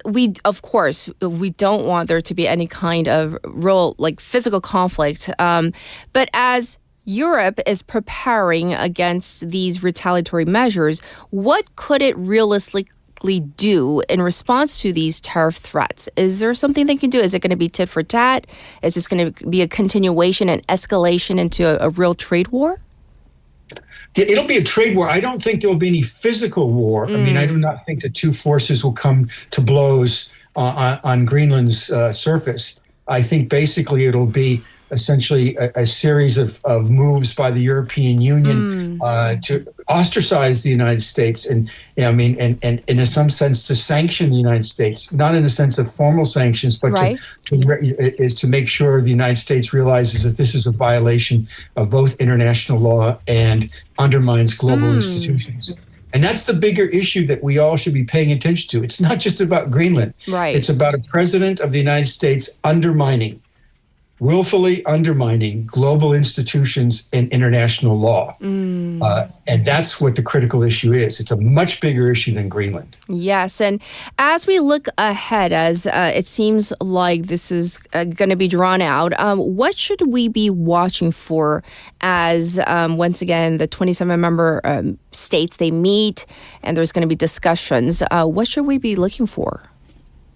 Speaker 7: We don't want there to be any kind of real, physical conflict. But as Europe is preparing against these retaliatory measures, what could it realistically do in response to these tariff threats? Is there something they can do? Is it going to be tit for tat? Is this going to be a continuation and escalation into a real trade war?
Speaker 1: It'll be a trade war. I don't think there will be any physical war. I mean, I do not think the two forces will come to blows on Greenland's surface. I think basically it'll be essentially a series of moves by the European Union to ostracize the United States and in some sense to sanction the United States, not in the sense of formal sanctions, but to make sure the United States realizes that this is a violation of both international law and undermines global institutions. And that's the bigger issue that we all should be paying attention to. It's not just about Greenland.
Speaker 7: Right.
Speaker 1: It's about a president of the United States willfully undermining global institutions and international law. And that's what the critical issue is. It's a much bigger issue than Greenland.
Speaker 7: Yes, and as we look ahead, as it seems like this is going to be drawn out, what should we be watching for as, once again, the 27-member states, they meet and there's going to be discussions? What should we be looking for?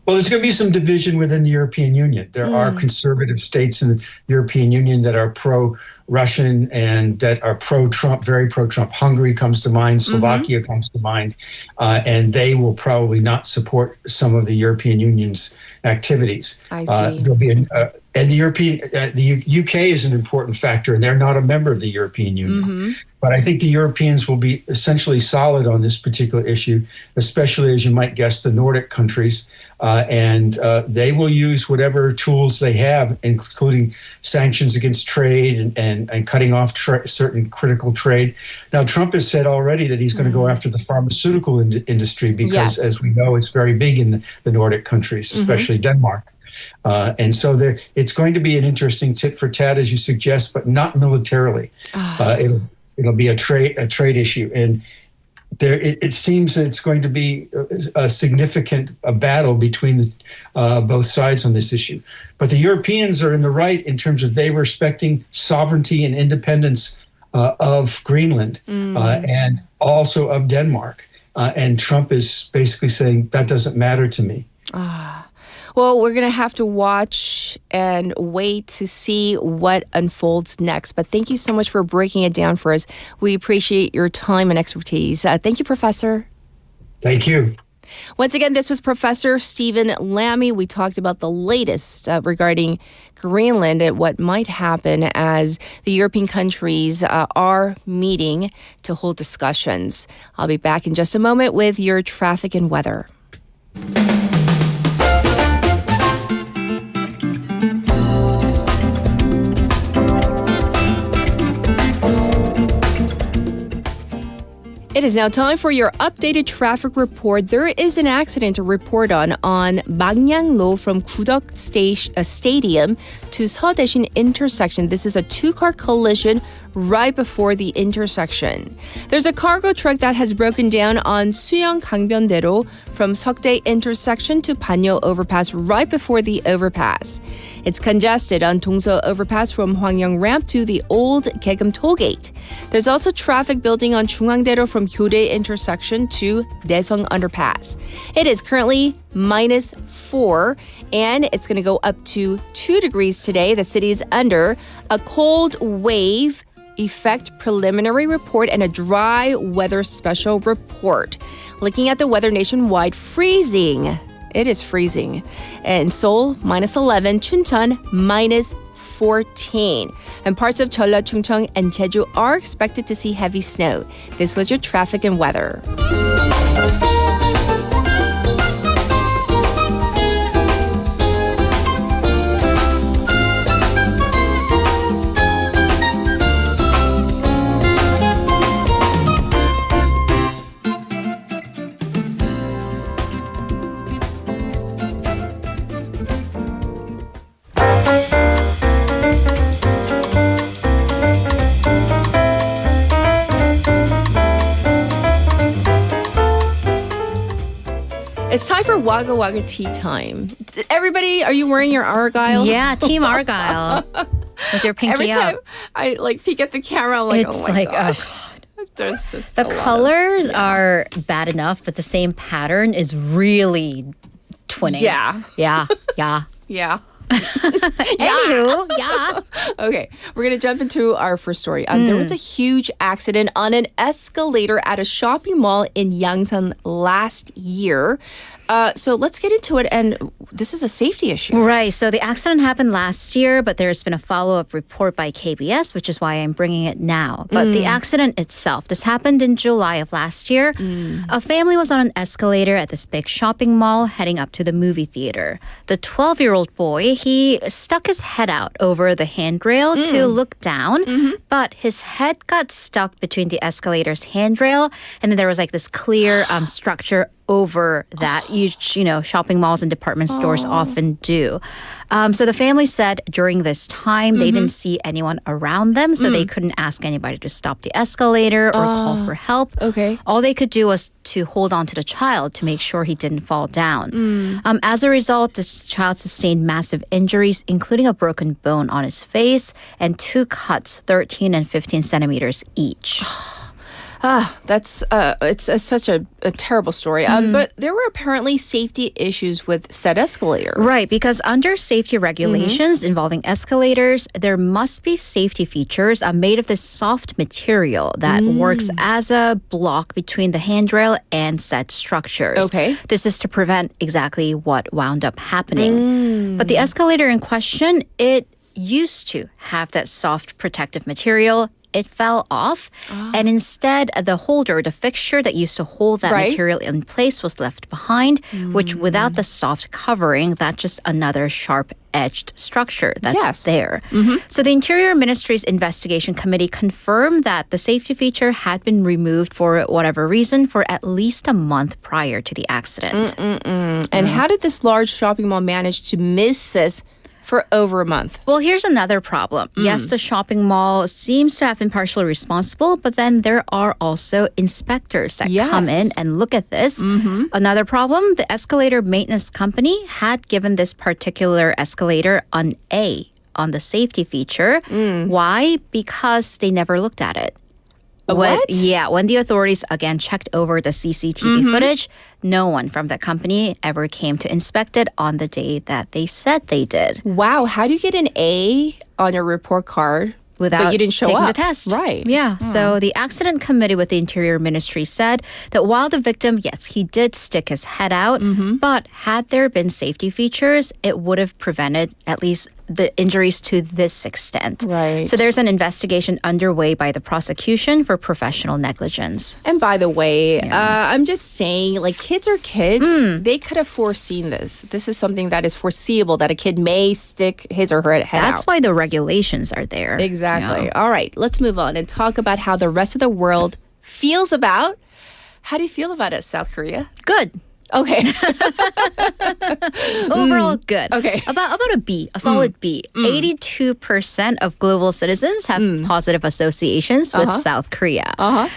Speaker 1: Well, there's going to be some division within the European Union. There are conservative states in the European Union that are pro-Russian and that are pro-Trump, very pro-Trump. Hungary comes to mind, Slovakia comes to mind, and they will probably not support some of the European Union's activities.
Speaker 7: I see.
Speaker 1: There'll be and the UK is an important factor, and they're not a member of the European Union. But I think the Europeans will be essentially solid on this particular issue, especially, as you might guess, the Nordic countries. And they will use whatever tools they have, including sanctions against trade and cutting off certain critical trade. Now, Trump has said already that he's going to go after the pharmaceutical industry because, as we know, it's very big in the Nordic countries, especially Denmark. And so It'll be a trade issue, and it seems that it's going to be a significant battle between both sides on this issue. But the Europeans are in the right in terms of they respecting sovereignty and independence of Greenland and also of Denmark. And Trump is basically saying that doesn't matter to me.
Speaker 7: Well, we're going to have to watch and wait to see what unfolds next. But thank you so much for breaking it down for us. We appreciate your time and expertise. Thank you, Professor.
Speaker 1: Thank you.
Speaker 7: Once again, this was Professor Stephen Lammy. We talked about the latest regarding Greenland and what might happen as the European countries are meeting to hold discussions. I'll be back in just a moment with your traffic and weather. It is now time for your updated traffic report. There is an accident to report on Mangyanglo from Gudok Stadium to Seodaesin intersection. This is a two-car collision right before the intersection. There's a cargo truck that has broken down on Suyong Gangbyeondaero from Seokdae intersection to Banyo overpass right before the overpass. It's congested on Dongso overpass from Hwangyong ramp to the old Gaegeum tollgate. There's also traffic building on Jungangdaero from Gyodae intersection to Daesung underpass. It is currently -4 and it's going to go up to 2 degrees today. The city is under a cold wave effect preliminary report and a dry weather special report. Looking at the weather nationwide, freezing. It is freezing. In Seoul, -11, Chuncheon, -14. And parts of Jeolla, Chungcheong, and Jeju are expected to see heavy snow. This was your traffic and weather. It's time for Wagga Wagga tea time. Everybody, are you wearing your Argyle?
Speaker 9: Yeah, Team Argyle. With your pinky
Speaker 7: Every time
Speaker 9: up.
Speaker 7: I peek at the camera, I'm like,
Speaker 9: It's
Speaker 7: oh my
Speaker 9: like,
Speaker 7: gosh.
Speaker 9: ugh.
Speaker 7: There's just
Speaker 9: The
Speaker 7: a lot
Speaker 9: colors are bad enough, but the same pattern is really twinning.
Speaker 7: Yeah.
Speaker 9: Yeah. Yeah.
Speaker 7: Yeah.
Speaker 9: Anywho, yeah.
Speaker 7: Okay, we're going to jump into our first story. There was a huge accident on an escalator at a shopping mall in Yangsan last year. So let's get into it. And this is a safety issue.
Speaker 9: Right. So the accident happened last year, but there's been a follow-up report by KBS, which is why I'm bringing it now. But the accident itself, this happened in July of last year. A family was on an escalator at this big shopping mall heading up to the movie theater. The 12-year-old boy, he stuck his head out over the handrail to look down, but his head got stuck between the escalator's handrail, and then there was like this clear structure over that, shopping malls and department stores often do. So the family said during this time they didn't see anyone around them, so they couldn't ask anybody to stop the escalator or call for help.
Speaker 7: Okay.
Speaker 9: All they could do was to hold on to the child to make sure he didn't fall down. As a result, this child sustained massive injuries, including a broken bone on his face and 2 cuts, 13 and 15 centimeters each.
Speaker 7: That's it's such a terrible story. But there were apparently safety issues with said escalator.
Speaker 9: Right, because under safety regulations involving escalators, there must be safety features made of this soft material that works as a block between the handrail and said structures.
Speaker 7: Okay.
Speaker 9: This is to prevent exactly what wound up happening. But the escalator in question, it used to have that soft protective material. It fell off, and instead the holder, the fixture that used to hold that material in place was left behind, which without the soft covering, that's just another sharp-edged structure that's there. So the Interior Ministry's investigation committee confirmed that the safety feature had been removed for whatever reason for at least a month prior to the accident.
Speaker 7: And how did this large shopping mall manage to miss this for over a month.
Speaker 9: Well, here's another problem. Yes, the shopping mall seems to have been partially responsible, but then there are also inspectors that come in and look at this. Another problem, the escalator maintenance company had given this particular escalator an A on the safety feature. Why? Because they never looked at it. When the authorities again checked over the CCTV footage, no one from the company ever came to inspect it on the day that they said they did.
Speaker 7: Wow, how do you get an A on your report card
Speaker 9: without
Speaker 7: but you didn't show
Speaker 9: taking
Speaker 7: up?
Speaker 9: the test?
Speaker 7: Right.
Speaker 9: Yeah. So the accident committee with the Interior Ministry said that while the victim, yes, he did stick his head out, but had there been safety features, it would have prevented at least the injuries to this extent.
Speaker 7: Right.
Speaker 9: So there's an investigation underway by the prosecution for professional negligence.
Speaker 7: And by the way, I'm just saying, like, kids are kids. They could have foreseen this. This is something that is foreseeable, that a kid may stick his or her head out.
Speaker 9: That's why the regulations are there.
Speaker 7: Exactly.
Speaker 9: Yeah.
Speaker 7: All right, let's move on and talk about how the rest of the world feels about. How do you feel about it, South Korea?
Speaker 9: Good.
Speaker 7: Okay.
Speaker 9: Overall, good.
Speaker 7: Okay.
Speaker 9: About a B, a solid B. 82% of global citizens have positive associations with South Korea.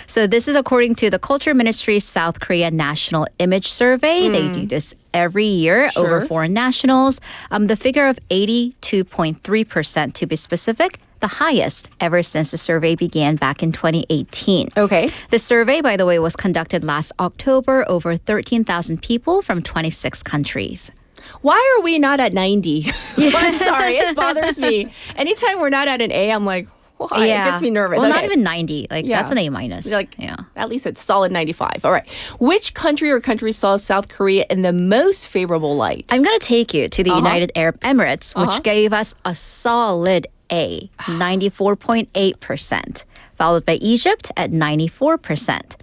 Speaker 9: So this is according to the Culture Ministry's South Korea National Image Survey. They do this every year over foreign nationals. The figure of 82.3% to be specific, the highest ever since the survey began back in 2018.
Speaker 7: Okay.
Speaker 9: The survey, by the way, was conducted last October over 13,000 people from 26 countries.
Speaker 7: Why are we not at 90? I'm sorry, it bothers me. Anytime we're not at an A, I'm like, why? It gets me nervous.
Speaker 9: Well,
Speaker 7: Okay.
Speaker 9: not even 90. That's an A minus.
Speaker 7: At least it's solid 95. All right. Which country or countries saw South Korea in the most favorable light?
Speaker 9: I'm going to take you to the United Arab Emirates, which gave us a solid A, 94.8%, followed by Egypt at 94%.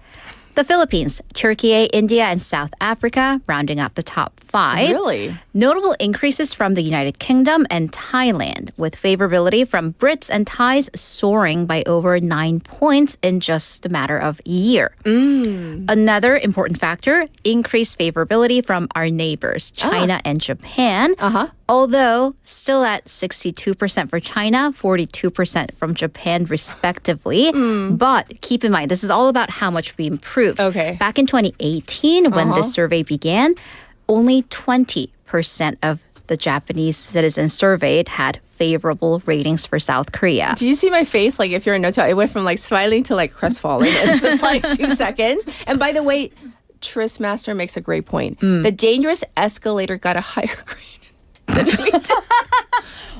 Speaker 9: The Philippines, Turkey, India, and South Africa rounding up the top 5.
Speaker 7: Really?
Speaker 9: Notable increases from the United Kingdom and Thailand, with favorability from Brits and Thais soaring by over 9 points in just a matter of a year. Another important factor, increased favorability from our neighbors, China and Japan. Although still at 62% for China, 42% from Japan, respectively. But keep in mind, this is all about how much we improved.
Speaker 7: Okay.
Speaker 9: Back in 2018, when this survey began, only 20% of the Japanese citizens surveyed had favorable ratings for South Korea.
Speaker 7: Did you see my face? Like, if you're in no time, it went from like smiling to like crestfallen in just like 2 seconds. And by the way, Tris Master makes a great point. The dangerous escalator got a higher grade.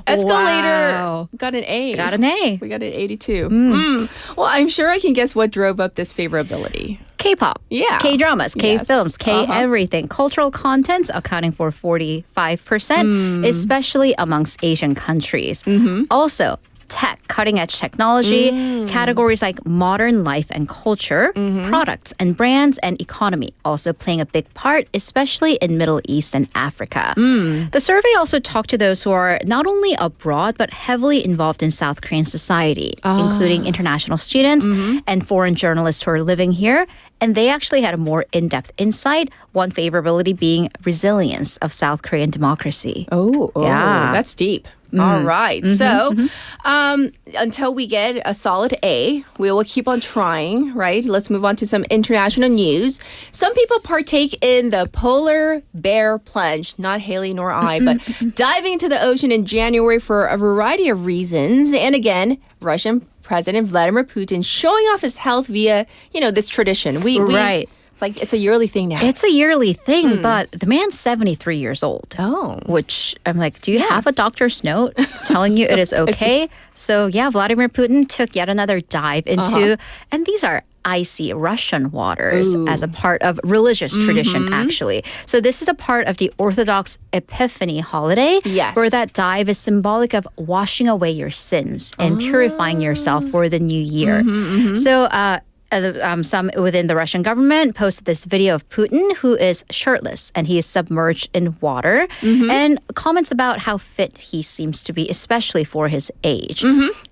Speaker 7: Escalator got an A.
Speaker 9: Got an A.
Speaker 7: We got an 82. Well, I'm sure I can guess what drove up this favorability.
Speaker 9: K-pop,
Speaker 7: Yeah.
Speaker 9: K-dramas, K-films, K-everything. Cultural contents accounting for 45%, especially amongst Asian countries. Also, tech, cutting-edge technology, categories like modern life and culture, products and brands, and economy also playing a big part, especially in Middle East and Africa. The survey also talked to those who are not only abroad, but heavily involved in South Korean society, including international students and foreign journalists who are living here. And they actually had a more in-depth insight, one favorability being resilience of South Korean democracy. Yeah.
Speaker 7: That's deep. All right. So until we get a solid A, we will keep on trying, right? Let's move on to some international news. Some people partake in the polar bear plunge, not Haley nor I, but diving into the ocean in January for a variety of reasons. And again, Russian President Vladimir Putin showing off his health via, this tradition.
Speaker 9: Right.
Speaker 7: It's like it's a yearly thing now.
Speaker 9: It's a yearly thing, but the man's 73 years old.
Speaker 7: Oh.
Speaker 9: Which I'm like, do you have a doctor's note telling you it is okay? So yeah, Vladimir Putin took yet another dive into, and these are icy Russian waters as a part of religious tradition, actually. So this is a part of the Orthodox Epiphany holiday, where that dive is symbolic of washing away your sins and purifying yourself for the new year. So some within the Russian government posted this video of Putin, who is shirtless and he is submerged in water, and comments about how fit he seems to be, especially for his age.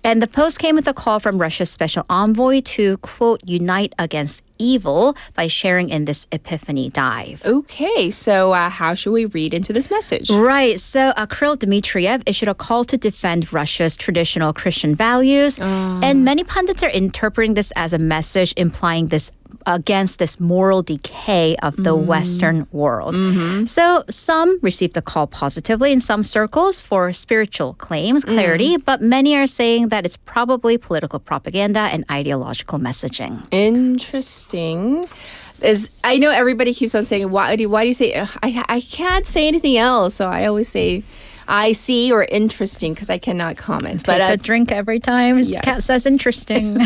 Speaker 9: And the post came with a call from Russia's special envoy to, quote, unite against evil by sharing in this Epiphany Dive.
Speaker 7: Okay, so how should we read into this message?
Speaker 9: Right, so Kirill Dmitriev issued a call to defend Russia's traditional Christian values, and many pundits are interpreting this as a message implying this against this moral decay of the Western world. So some received the call positively in some circles for spiritual claims, clarity, but many are saying that it's probably political propaganda and ideological messaging.
Speaker 7: Interesting. I know everybody keeps on saying, why do you say, I can't say anything else, so I always say, I see or interesting because I cannot comment.
Speaker 9: Take a drink every time.
Speaker 7: Yes.
Speaker 9: Cat says interesting.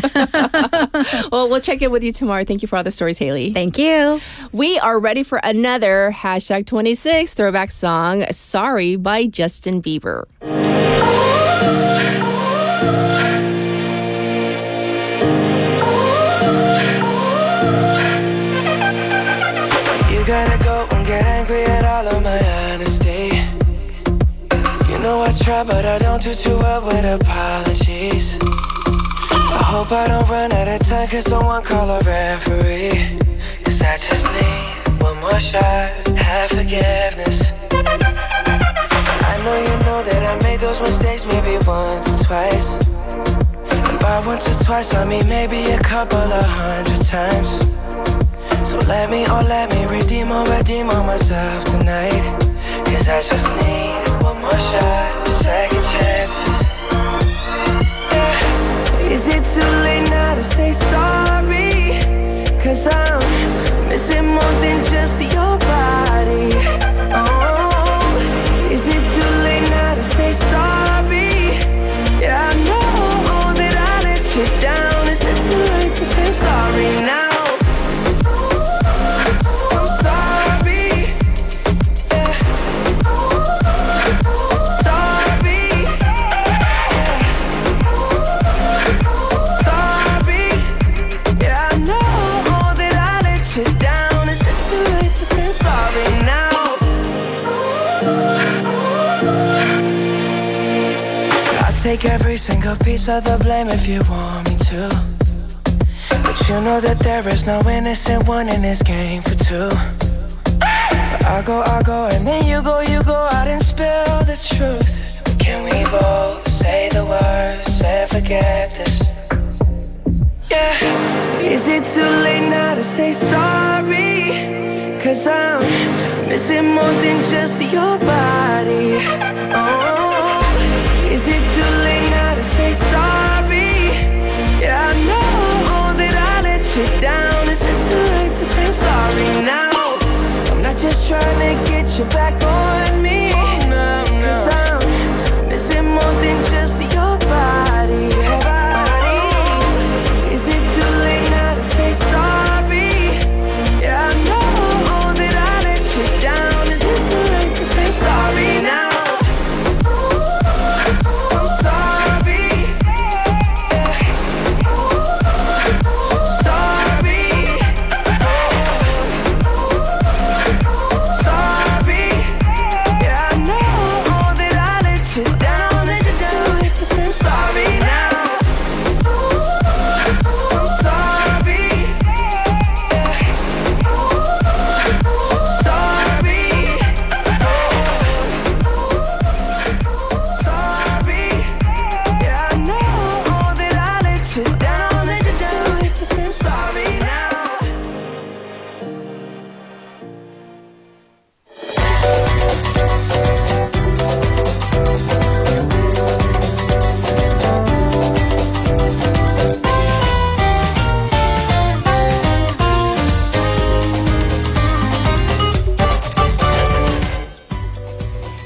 Speaker 7: Well, we'll check in with you tomorrow. Thank you for all the stories, Haley.
Speaker 9: Thank you.
Speaker 7: We are ready for another hashtag 26 throwback song, Sorry by Justin Bieber.
Speaker 12: You gotta go and get angry at all of my honesty. You know I try, but I don't do too well with apologies. I hope I don't run out of time, cause someone call a referee. Cause I just need one more shot, have forgiveness. I know you know that I made those mistakes maybe once or twice. And by once or twice I mean maybe a couple of 100 times. So let me redeem or myself tonight. Cause I just need one more shot, second chances. Yeah. Is it too late now to say sorry? Cause I'm missing more than just your body. Oh, is it too late now to say sorry? Yeah, I know that I let you down. Is it too late to say sorry now? Take every single piece of the blame if you want me to. But you know that there is no innocent one in this game for two. But I go, and then you go out and spill the truth. But can we both say the words and forget this? Yeah. Is it too late now to say sorry? Cause I'm missing more than just your body. Oh, is it too late now to say sorry? Yeah, I know that I let you down. Is it too late to say I'm sorry now? I'm not just trying to get you back on me. Cause I'm missing more than just your body. Is it too late now to say sorry? Yeah, I know that I let you down. Is it too late to say I'm sorry now?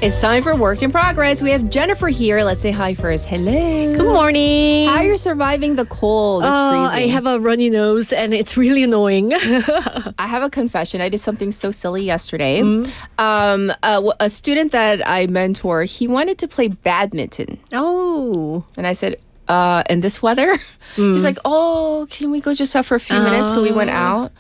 Speaker 7: It's time for Work in Progress. We have Jennifer here. Let's say hi first. Hello.
Speaker 2: Good morning.
Speaker 7: How are you surviving the cold? It's freezing.
Speaker 2: I have a runny nose and it's really annoying.
Speaker 7: I have a confession. I did something so silly yesterday. A student that I mentor, he wanted to play badminton.
Speaker 2: Oh.
Speaker 7: And I said, in this weather? He's like, oh, can we go just out for a few minutes? So we went out.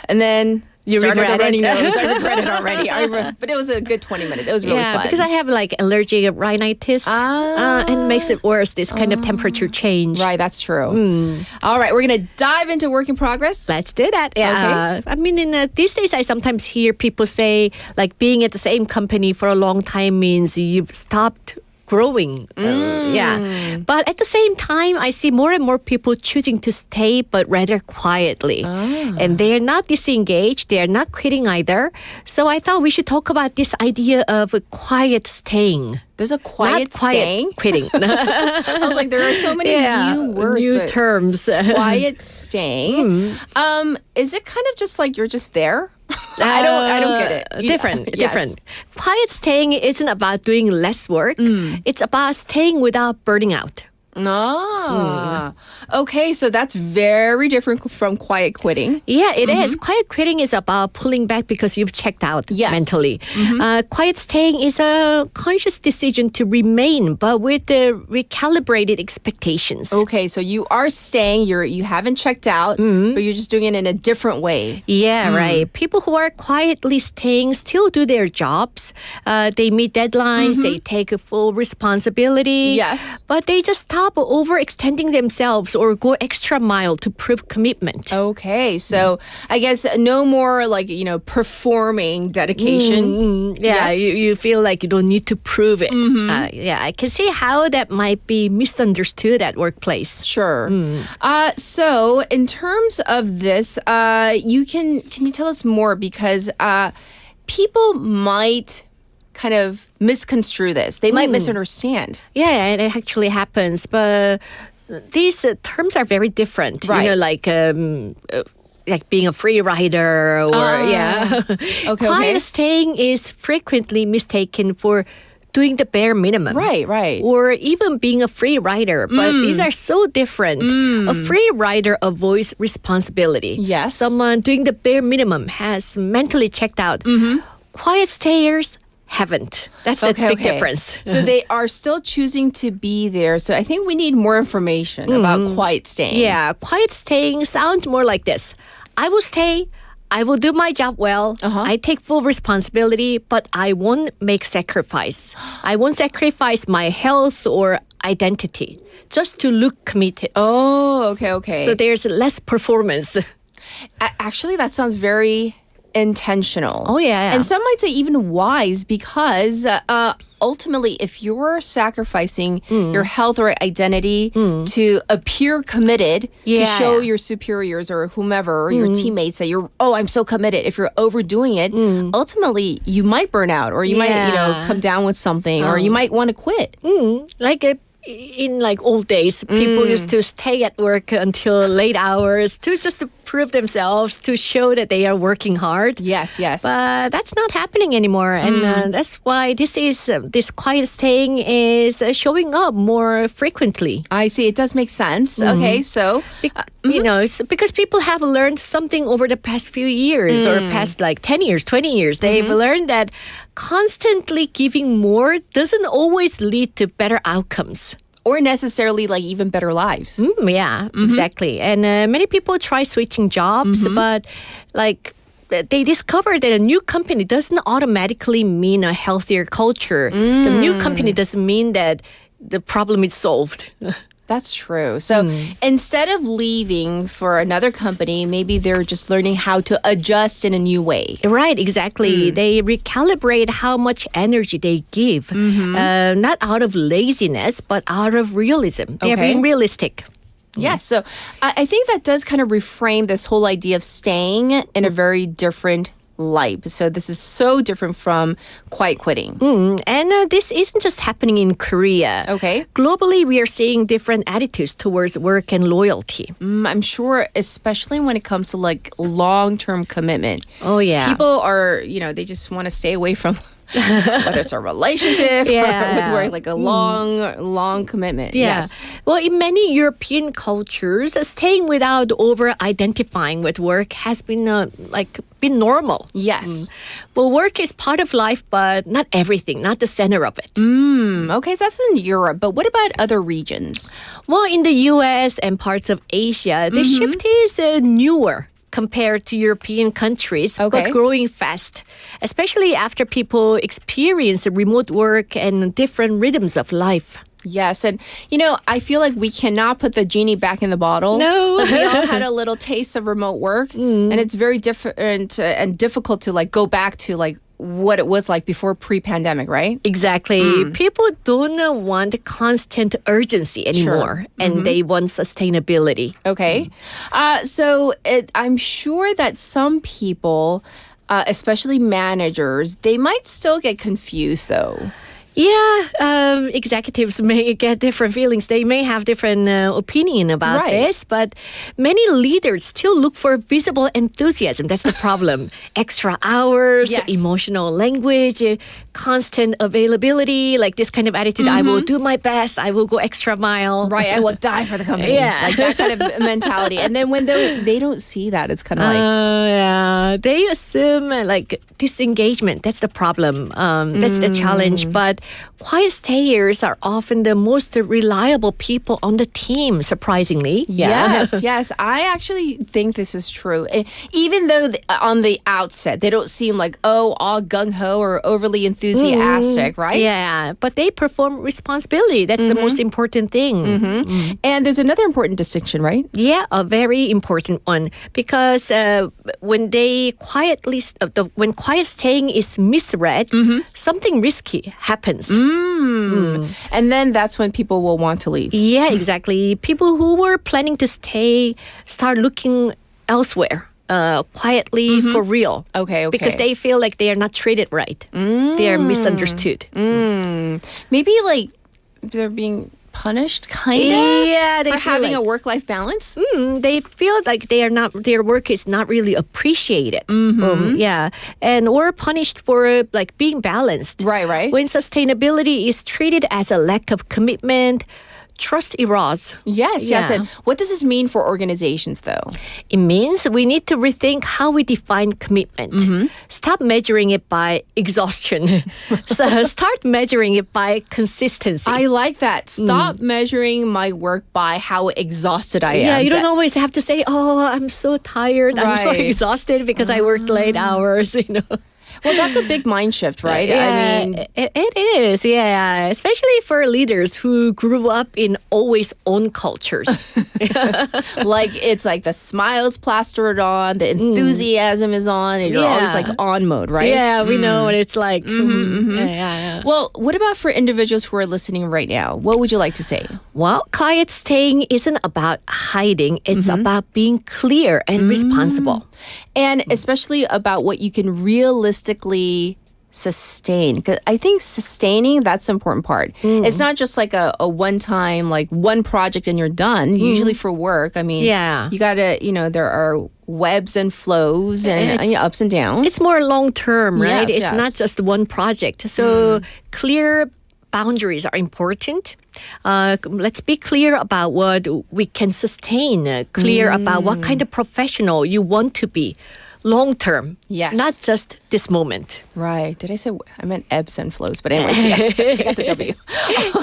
Speaker 7: And then
Speaker 2: You
Speaker 7: started
Speaker 2: regret
Speaker 7: a running
Speaker 2: it?
Speaker 7: nose. I regret it already. But it was a good 20 minutes. It was really fun.
Speaker 2: Because I have like allergic rhinitis. And it makes it worse, this kind of temperature change.
Speaker 7: Right, that's true. All right, we're going to dive into work in progress.
Speaker 2: Let's do that. Yeah. I mean, these days I sometimes hear people say like being at the same company for a long time means you've stopped growing. But at the same time, I see more and more people choosing to stay, but rather quietly. And they're not disengaged. They're not quitting either. So I thought we should talk about this idea of quiet staying.
Speaker 7: There's a quiet staying?
Speaker 2: Quitting.
Speaker 7: I was like, there are so many new words.
Speaker 2: New terms.
Speaker 7: Quiet staying. Is it kind of just like you're just there? I don't get it.
Speaker 2: Different. Quiet staying isn't about doing less work. It's about staying without burning out.
Speaker 7: Okay, so that's very different from quiet quitting.
Speaker 2: Yeah, it is. Quiet quitting is about pulling back because you've checked out mentally. Quiet staying is a conscious decision to remain, but with the recalibrated expectations.
Speaker 7: Okay, so you are staying, you haven't checked out, but you're just doing it in a different way.
Speaker 2: Yeah, right. People who are quietly staying still do their jobs. They meet deadlines, they take a full responsibility.
Speaker 7: Yes.
Speaker 2: But they just stop overextending themselves or go extra mile to prove commitment.
Speaker 7: Okay, so I guess no more like, performing dedication.
Speaker 2: Yeah, you feel like you don't need to prove it. I can see how that might be misunderstood at workplace.
Speaker 7: Sure. So in terms of this, can you tell us more? Because people might kind of misconstrue this. They might misunderstand.
Speaker 2: Yeah, it actually happens. But these terms are very different.
Speaker 7: Right.
Speaker 2: Like being a free rider or Quiet staying is frequently mistaken for doing the bare minimum.
Speaker 7: Right.
Speaker 2: Or even being a free rider. But these are so different. A free rider avoids responsibility.
Speaker 7: Yes.
Speaker 2: Someone doing the bare minimum has mentally checked out. Quiet stayers haven't. That's the big difference.
Speaker 7: So they are still choosing to be there. So I think we need more information about quiet staying.
Speaker 2: Yeah, quiet staying sounds more like this. I will stay. I will do my job well. I take full responsibility, but I won't make sacrifice. I won't sacrifice my health or identity just to look committed.
Speaker 7: Oh, okay.
Speaker 2: So there's less performance.
Speaker 7: Actually, that sounds very intentional.
Speaker 2: Oh, yeah.
Speaker 7: And some might say even wise because ultimately, if you're sacrificing your health or identity to appear committed to show your superiors or whomever, your teammates that I'm so committed. If you're overdoing it, ultimately you might burn out or you might, come down with something or you might want to quit.
Speaker 2: In old days, people used to stay at work until late hours to just prove themselves, to show that they are working hard.
Speaker 7: Yes.
Speaker 2: But that's not happening anymore. And that's why this quiet staying is showing up more frequently.
Speaker 7: I see. It does make sense. Okay, so...
Speaker 2: it's because people have learned something over the past few years or past 10 years, 20 years. They've learned that constantly giving more doesn't always lead to better outcomes.
Speaker 7: Or necessarily even better lives.
Speaker 2: Exactly. And many people try switching jobs, but they discover that a new company doesn't automatically mean a healthier culture. The new company doesn't mean that the problem is solved.
Speaker 7: That's true. So instead of leaving for another company, maybe they're just learning how to adjust in a new way.
Speaker 2: Right, exactly. They recalibrate how much energy they give, not out of laziness, but out of realism. They're being realistic.
Speaker 7: Yes, so I think that does kind of reframe this whole idea of staying in a very different light. So this is so different from quiet quitting.
Speaker 2: And this isn't just happening in Korea.
Speaker 7: Okay.
Speaker 2: Globally, we are seeing different attitudes towards work and loyalty.
Speaker 7: I'm sure, especially when it comes to long-term commitment.
Speaker 2: Oh, yeah.
Speaker 7: People are, they just want to stay away from whether it's a relationship or with work, a long commitment.
Speaker 2: Yeah.
Speaker 7: Yes.
Speaker 2: Well, in many European cultures, staying without over-identifying with work has been been normal.
Speaker 7: Yes.
Speaker 2: Well, work is part of life, but not everything, not the center of it.
Speaker 7: Okay, so that's in Europe. But what about other regions?
Speaker 2: Well, in the U.S. and parts of Asia, the shift is newer. compared to European countries,
Speaker 7: Okay.
Speaker 2: but growing fast, especially after people experience the remote work and different rhythms of life.
Speaker 7: Yes, and I feel like we cannot put the genie back in the bottle.
Speaker 2: No.
Speaker 7: Like, we all had a little taste of remote work, and it's very different and difficult to like go back to like what it was like before pre-pandemic, right?
Speaker 2: Exactly. People don't want constant urgency anymore, and they want sustainability.
Speaker 7: Okay. I'm sure that some people, especially managers, they might still get confused though.
Speaker 2: Yeah, executives may get different feelings. They may have different opinion about this, but many leaders still look for visible enthusiasm. That's the problem. Extra hours, emotional language, constant availability, like this kind of attitude. I will do my best. I will go extra mile.
Speaker 7: Right, I will die for the company.
Speaker 2: Yeah.
Speaker 7: Like that kind of mentality. And then when they don't see that, it's kind of like...
Speaker 2: yeah, they assume like disengagement. That's the problem. That's the challenge. But quiet stayers are often the most reliable people on the team, surprisingly. Yeah.
Speaker 7: Yes. I actually think this is true. Even though on the outset, they don't seem like, all gung-ho or overly enthusiastic, right?
Speaker 2: Yeah, but they perform responsibility. That's the most important thing.
Speaker 7: And there's another important distinction, right?
Speaker 2: Yeah, a very important one. Because when when quiet staying is misread, something risky happens.
Speaker 7: And then that's when people will want to leave.
Speaker 2: Yeah, exactly. People who were planning to stay start looking elsewhere. Quietly for real.
Speaker 7: Okay.
Speaker 2: Because they feel like they are not treated right. They are misunderstood.
Speaker 7: Maybe like they're being punished, kind of?
Speaker 2: Yeah, they
Speaker 7: for
Speaker 2: feel
Speaker 7: having
Speaker 2: like,
Speaker 7: a work-life balance?
Speaker 2: They feel like their work is not really appreciated. Yeah, or punished for like being balanced.
Speaker 7: Right.
Speaker 2: When sustainability is treated as a lack of commitment, trust erodes.
Speaker 7: Yes. And what does this mean for organizations, though?
Speaker 2: It means we need to rethink how we define commitment. Stop measuring it by exhaustion. So start measuring it by consistency.
Speaker 7: I like that. Stop measuring my work by how exhausted I am.
Speaker 2: Yeah, you don't always have to say, I'm so tired. I'm so exhausted because I worked late hours,
Speaker 7: Well, that's a big mind shift, right?
Speaker 2: Yeah,
Speaker 7: I mean,
Speaker 2: it is, yeah. Especially for leaders who grew up in always on cultures.
Speaker 7: like it's like the smiles plastered on, the enthusiasm is on, and you're always like on mode, right?
Speaker 2: Yeah, we know what it's like. Yeah.
Speaker 7: Well, what about for individuals who are listening right now? What would you like to say?
Speaker 2: Well, quiet staying isn't about hiding. It's about being clear and responsible.
Speaker 7: And especially about what you can realistically sustain. Because I think sustaining, that's the important part. It's not just like a one-time, like one project and you're done. Usually for work, I mean, you gotta, there are webs and flows and ups and downs.
Speaker 2: It's more long-term, right?
Speaker 7: Yes,
Speaker 2: it's not just one project. So clear boundaries are important. Let's be clear about what we can sustain, clear about what kind of professional you want to be long-term, not just this moment.
Speaker 7: Right. Did I say, I meant ebbs and flows, but anyways, yes, take out the W.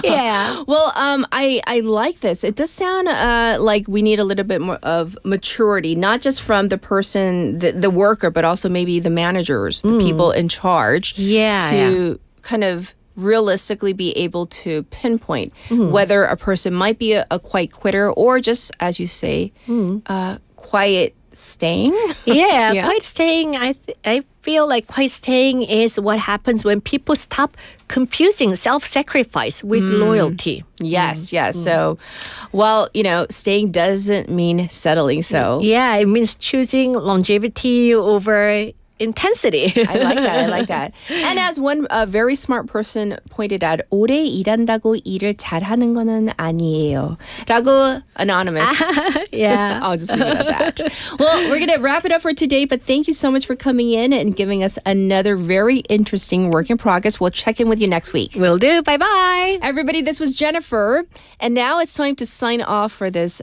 Speaker 2: Yeah.
Speaker 7: Well, I like this. It does sound like we need a little bit more of maturity, not just from the person, the worker, but also maybe the managers, the people in charge. To kind of realistically be able to pinpoint whether a person might be a quiet quitter or just, as you say, quiet staying.
Speaker 2: Quiet staying. I feel like quiet staying is what happens when people stop confusing self-sacrifice with loyalty.
Speaker 7: Yes. So, staying doesn't mean settling. So,
Speaker 2: yeah, it means choosing longevity over intensity.
Speaker 7: I like that. And as one very smart person pointed out, 오래 일한다고 일을 잘하는 거는 아니에요. 라고 anonymous. I'll just leave it at that. Well, we're going to wrap it up for today, but thank you so much for coming in and giving us another very interesting work in progress. We'll check in with you next week.
Speaker 2: Will do. Bye-bye.
Speaker 7: Everybody, this was Jennifer. And now it's time to sign off for this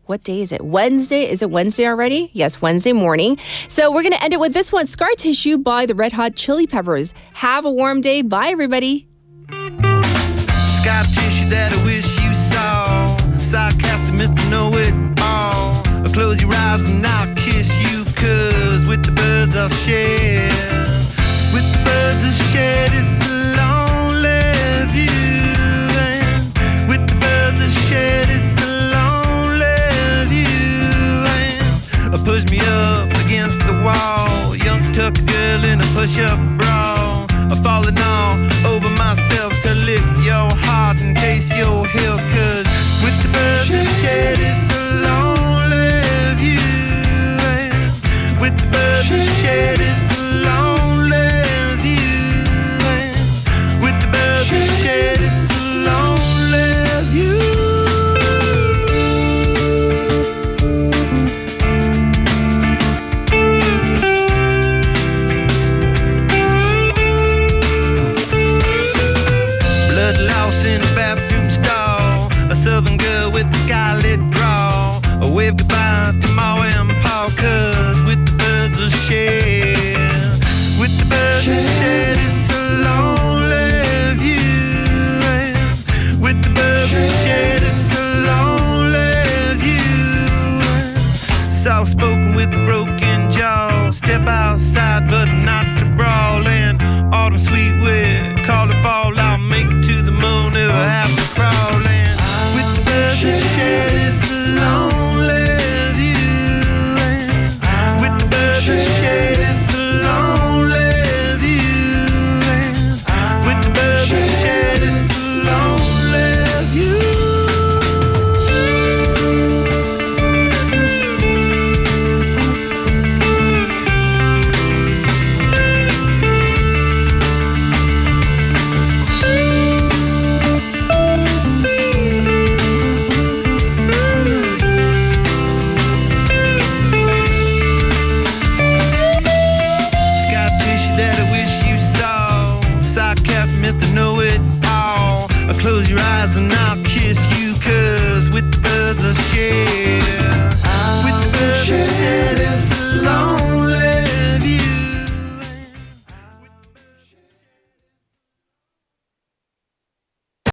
Speaker 7: what day is it? Wednesday? Is it Wednesday already? Yes, Wednesday morning. So we're going to end it with this one, Scar Tissue by the Red Hot Chili Peppers. Have a warm day. Bye, everybody.
Speaker 12: Scar tissue that I wish you saw. Sarcastic Mr. Know-It-all. Close your eyes and I'll kiss you with the birds I'll share. With the birds I'll share this lonely view. And with the birds I'll share this lonely view. And push me up against the wall, young tuck girl in a push-up bra. I'm falling all over myself to lick your heart in case you're here. 'Cause with the birds I share this lonely view. And with the birds I share this lonely view. And with the birds I share this lonely view. Lost in a bathroom stall, a southern girl with a scarlet draw. A wave goodbye to Ma and Pa, 'cause with the birds I share, with the birds I share this lonely view. And with the birds I share this lonely view. Soft spoken with a broken jaw, step outside but not to brawl. And autumn sweet with call it fall, I'll make it to the moon if I have to crawl. And with the birds I share this lonely view. And with the birds I share this lonely view. And with the birds I share this lonely view. Close your eyes and